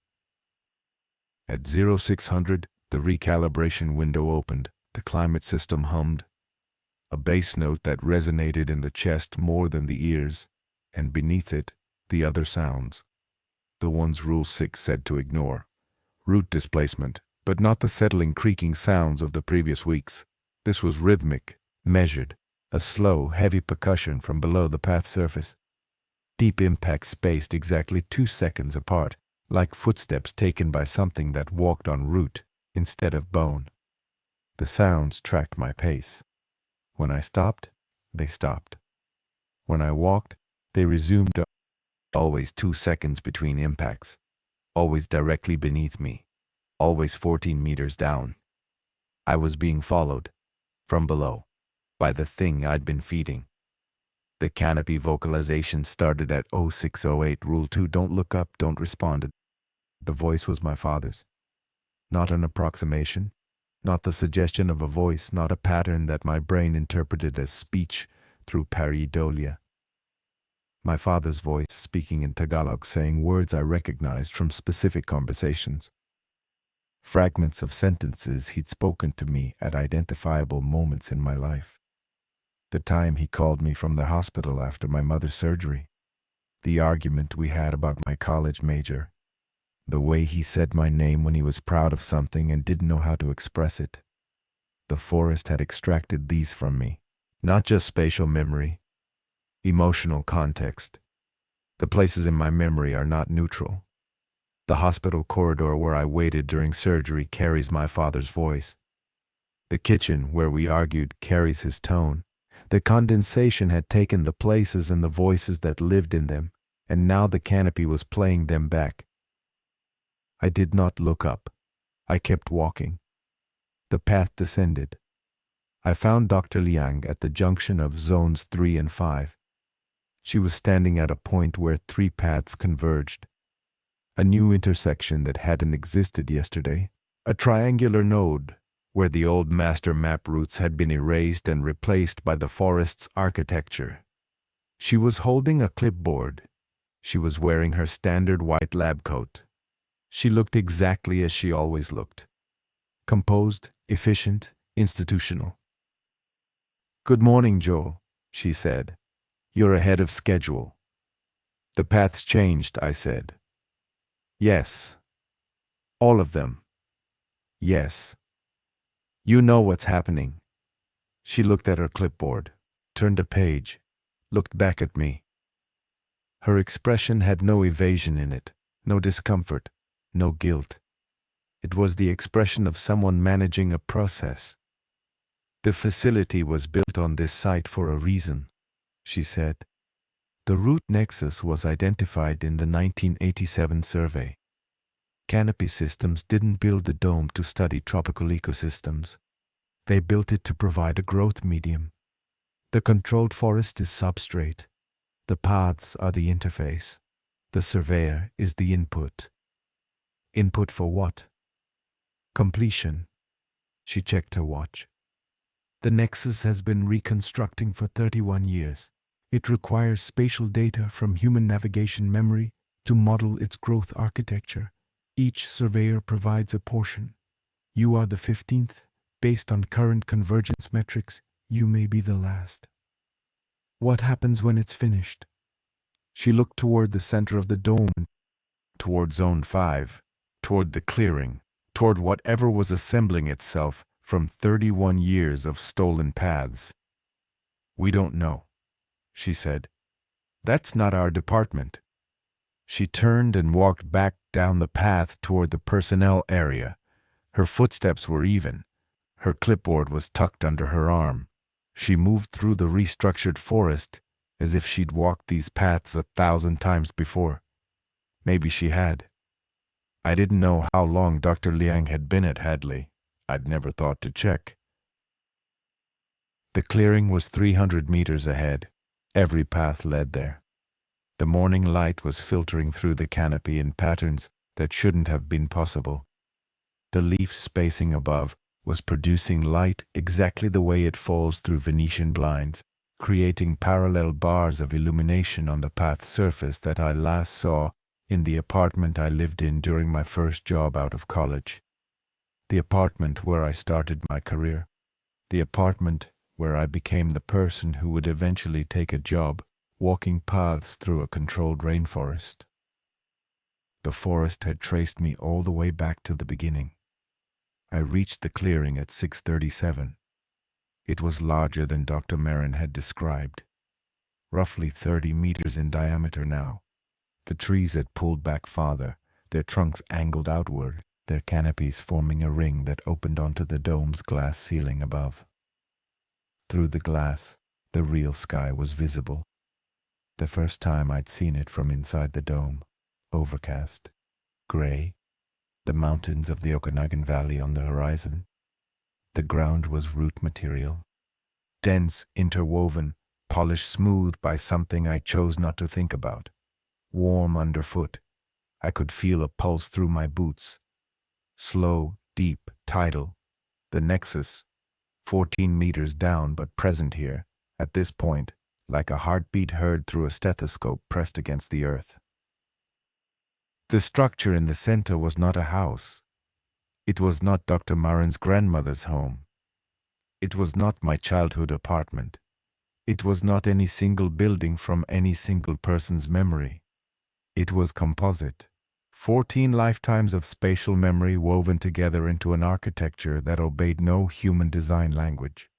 At 0600, the recalibration window opened. The climate system hummed, a bass note that resonated in the chest more than the ears, and beneath it, the other sounds. The ones Rule 6 said to ignore. Root displacement, but not the settling creaking sounds of the previous weeks. This was rhythmic, measured, a slow, heavy percussion from below the path surface. Deep impacts spaced exactly 2 seconds apart, like footsteps taken by something that walked on root instead of bone. The sounds tracked my pace. When I stopped, they stopped. When I walked, they resumed. Always 2 seconds between impacts. Always directly beneath me. Always 14 meters down. I was being followed, from below, by the thing I'd been feeding. The canopy vocalization started at 0608. Rule 2, don't look up, don't respond. The voice was my father's. Not an approximation. Not the suggestion of a voice, not a pattern that my brain interpreted as speech through pareidolia. My father's voice speaking in Tagalog, saying words I recognized from specific conversations. Fragments of sentences he'd spoken to me at identifiable moments in my life. The time he called me from the hospital after my mother's surgery. The argument we had about my college major. The way he said my name when he was proud of something and didn't know how to express it. The forest had extracted these from me. Not just spatial memory, emotional context. The places in my memory are not neutral. The hospital corridor where I waited during surgery carries my father's voice. The kitchen where we argued carries his tone. The condensation had taken the places and the voices that lived in them, and now the canopy was playing them back. I did not look up. I kept walking. The path descended. I found Dr. Liang at the junction of Zones 3 and 5. She was standing at a point where 3 paths converged. A new intersection that hadn't existed yesterday. A triangular node where the old master map routes had been erased and replaced by the forest's architecture. She was holding a clipboard. She was wearing her standard white lab coat. She looked exactly as she always looked. Composed, efficient, institutional. "Good morning, Joel," she said. "You're ahead of schedule." "The path's changed," I said. "Yes." "All of them." "Yes." "You know what's happening." She looked at her clipboard, turned a page, looked back at me. Her expression had no evasion in it, no discomfort, no guilt. It was the expression of someone managing a process. "The facility was built on this site for a reason," she said. The root nexus was identified in the 1987 survey. Canopy Systems didn't build the dome to study tropical ecosystems. They built it to provide a growth medium. The controlled forest is substrate. The paths are the interface. The surveyor is the input. Input for what? Completion. She checked her watch. The nexus has been reconstructing for 31 years. It requires spatial data from human navigation memory to model its growth architecture. Each surveyor provides a portion. You are the 15th. Based on current convergence metrics, you may be the last. What happens when it's finished? She looked toward the center of the dome, toward Zone 5, toward the clearing, toward whatever was assembling itself from 31 years of stolen paths. We don't know, she said. That's not our department. She turned and walked back down the path toward the personnel area. Her footsteps were even. Her clipboard was tucked under her arm. She moved through the restructured forest as if she'd walked these paths 1,000 times before. Maybe she had. I didn't know how long Dr. Liang had been at Hadley. I'd never thought to check. The clearing was 300 meters ahead. Every path led there. The morning light was filtering through the canopy in patterns that shouldn't have been possible. The leaf spacing above was producing light exactly the way it falls through Venetian blinds, creating parallel bars of illumination on the path surface that I last saw in the apartment I lived in during my first job out of college. The apartment where I started my career. The apartment where I became the person who would eventually take a job walking paths through a controlled rainforest. The forest had traced me all the way back to the beginning. I reached the clearing at 6:37. It was larger than Dr. Marin had described, roughly 30 meters in diameter now. The trees had pulled back farther, their trunks angled outward, their canopies forming a ring that opened onto the dome's glass ceiling above. Through the glass, the real sky was visible. The first time I'd seen it from inside the dome, overcast, gray, the mountains of the Okanagan Valley on the horizon. The ground was root material, dense, interwoven, polished smooth by something I chose not to think about. Warm underfoot. I could feel a pulse through my boots. Slow, deep, tidal. The nexus, 14 meters down but present here, at this point, like a heartbeat heard through a stethoscope pressed against the earth. The structure in the center was not a house. It was not Dr. Marin's grandmother's home. It was not my childhood apartment. It was not any single building from any single person's memory. It was composite. 14 lifetimes of spatial memory woven together into an architecture that obeyed no human design language.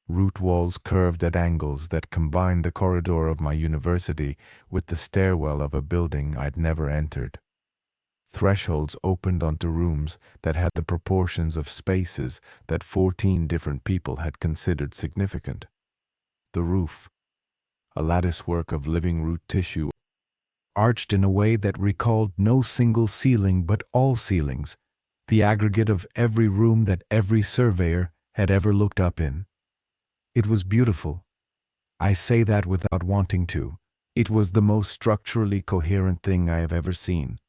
Root walls curved at angles that combined the corridor of my university with the stairwell of a building I'd never entered. Thresholds opened onto rooms that had the proportions of spaces that 14 different people had considered significant. The roof, a latticework of living root tissue, arched in a way that recalled no single ceiling but all ceilings, the aggregate of every room that every surveyor had ever looked up in. It was beautiful. I say that without wanting to. It was the most structurally coherent thing I have ever seen.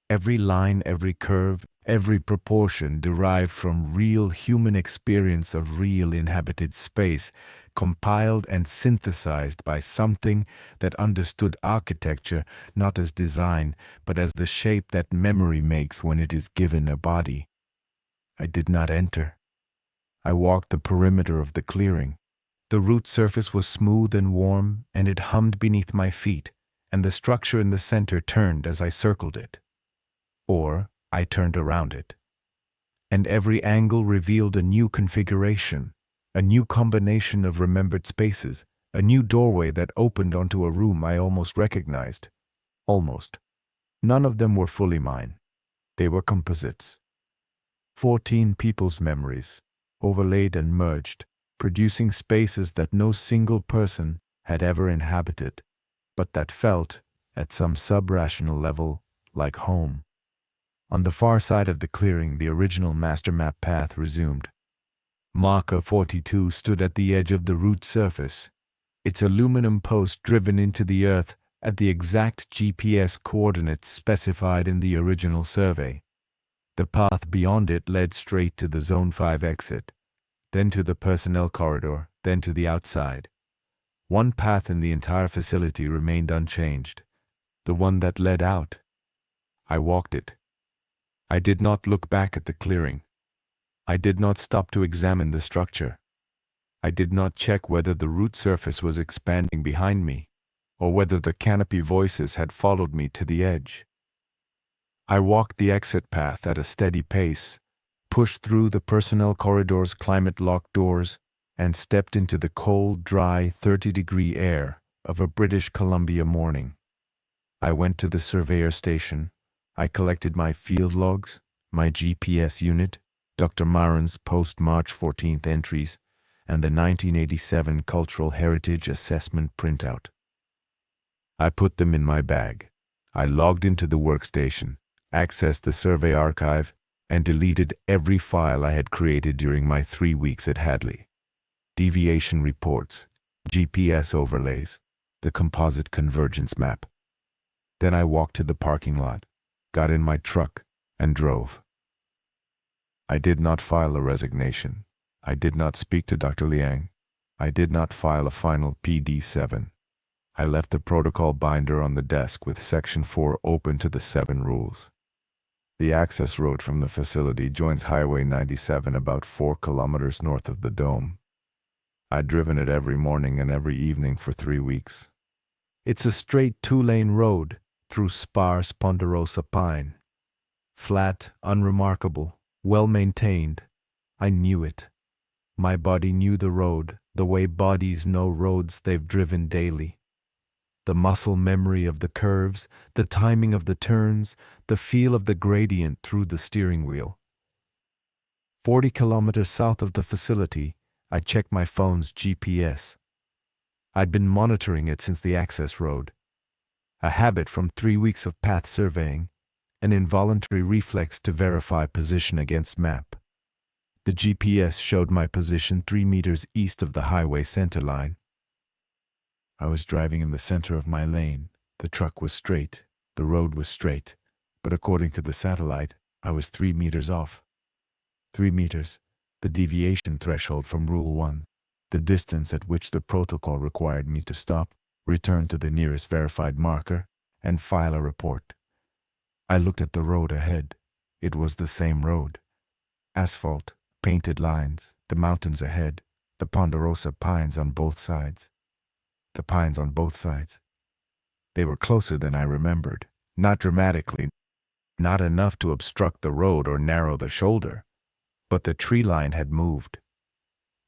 Every line, every curve, every proportion derived from real human experience of real inhabited space, compiled and synthesized by something that understood architecture not as design, but as the shape that memory makes when it is given a body. I did not enter. I walked the perimeter of the clearing. The root surface was smooth and warm, and it hummed beneath my feet, and the structure in the center turned as I circled it. Or I turned around it. And every angle revealed a new configuration, a new combination of remembered spaces, a new doorway that opened onto a room I almost recognized. Almost. None of them were fully mine. They were composites. 14 people's memories, overlaid and merged, producing spaces that no single person had ever inhabited, but that felt, at some sub-rational level, like home. On the far side of the clearing, the original master map path resumed. Marker 42 stood at the edge of the root surface, its aluminum post driven into the earth at the exact GPS coordinates specified in the original survey. The path beyond it led straight to the Zone 5 exit, then to the personnel corridor, then to the outside. One path in the entire facility remained unchanged, the one that led out. I walked it. I did not look back at the clearing. I did not stop to examine the structure. I did not check whether the root surface was expanding behind me, or whether the canopy voices had followed me to the edge. I walked the exit path at a steady pace, pushed through the personnel corridor's climate-locked doors, and stepped into the cold, dry, 30-degree air of a British Columbia morning. I went to the surveyor station. I collected my field logs, my GPS unit, Dr. Marin's post-March 14th entries, and the 1987 Cultural Heritage Assessment printout. I put them in my bag. I logged into the workstation, accessed the survey archive, and deleted every file I had created during my 3 weeks at Hadley. Deviation reports, GPS overlays, the composite convergence map. Then I walked to the parking lot, got in my truck, and drove. I did not file a resignation. I did not speak to Dr. Liang. I did not file a final PD-7. I left the protocol binder on the desk with Section 4 open to the 7 rules. The access road from the facility joins Highway 97 about 4 kilometers north of the dome. I'd driven it every morning and every evening for 3 weeks. It's a straight 2-lane road through sparse ponderosa pine. Flat, unremarkable, well-maintained. I knew it. My body knew the road, the way bodies know roads they've driven daily. The muscle memory of the curves, the timing of the turns, the feel of the gradient through the steering wheel. 40 kilometers south of the facility, I checked my phone's GPS. I'd been monitoring it since the access road. A habit from 3 weeks of path surveying, an involuntary reflex to verify position against map. The GPS showed my position 3 meters east of the highway center line. I was driving in the center of my lane. The truck was straight, the road was straight, but according to the satellite, I was 3 meters off. 3 meters, the deviation threshold from Rule 1, the distance at which the protocol required me to stop, return to the nearest verified marker, and file a report. I looked at the road ahead. It was the same road. Asphalt, painted lines, the mountains ahead, the ponderosa pines on both sides. The pines on both sides. They were closer than I remembered, not dramatically, not enough to obstruct the road or narrow the shoulder, but the tree line had moved.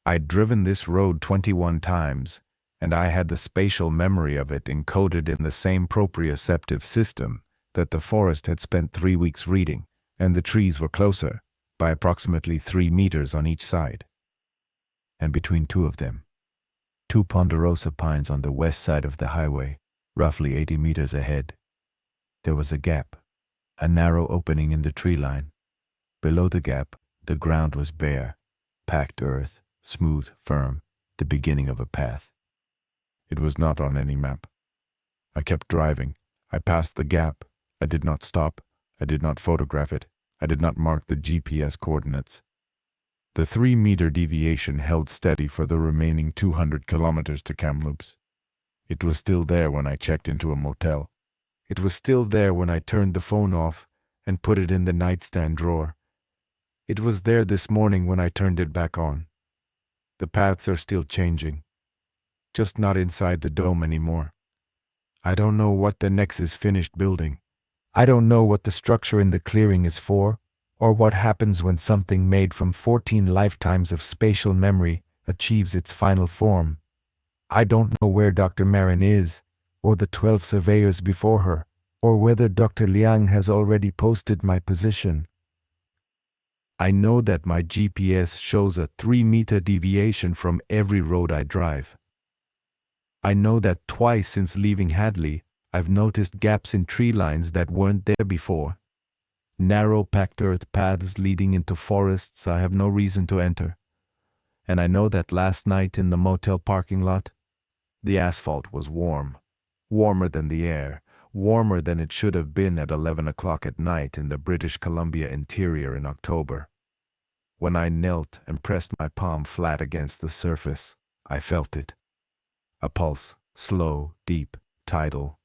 I'd driven this road 21 times, and I had the spatial memory of it encoded in the same proprioceptive system that the forest had spent 3 weeks reading, and the trees were closer, by approximately 3 meters on each side. And between two of them, 2 ponderosa pines on the west side of the highway, roughly 80 meters ahead, there was a gap, a narrow opening in the tree line. Below the gap, the ground was bare, packed earth, smooth, firm, the beginning of a path. It was not on any map. I kept driving. I passed the gap. I did not stop. I did not photograph it. I did not mark the GPS coordinates. The 3-meter deviation held steady for the remaining 200 kilometers to Kamloops. It was still there when I checked into a motel. It was still there when I turned the phone off and put it in the nightstand drawer. It was there this morning when I turned it back on. The paths are still changing, just not inside the dome anymore. I don't know what the next is finished building. I don't know what the structure in the clearing is for, or what happens when something made from 14 lifetimes of spatial memory achieves its final form. I don't know where Dr. Marin is, or the 12 surveyors before her, or whether Dr. Liang has already posted my position. I know that my GPS shows a 3-meter deviation from every road I drive. I know that twice since leaving Hadley, I've noticed gaps in tree lines that weren't there before. Narrow packed earth paths leading into forests I have no reason to enter. And I know that last night in the motel parking lot, the asphalt was warm. Warmer than the air, warmer than it should have been at 11 o'clock at night in the British Columbia interior in October. When I knelt and pressed my palm flat against the surface, I felt it. A pulse, slow, deep, tidal.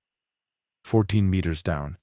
14 meters down,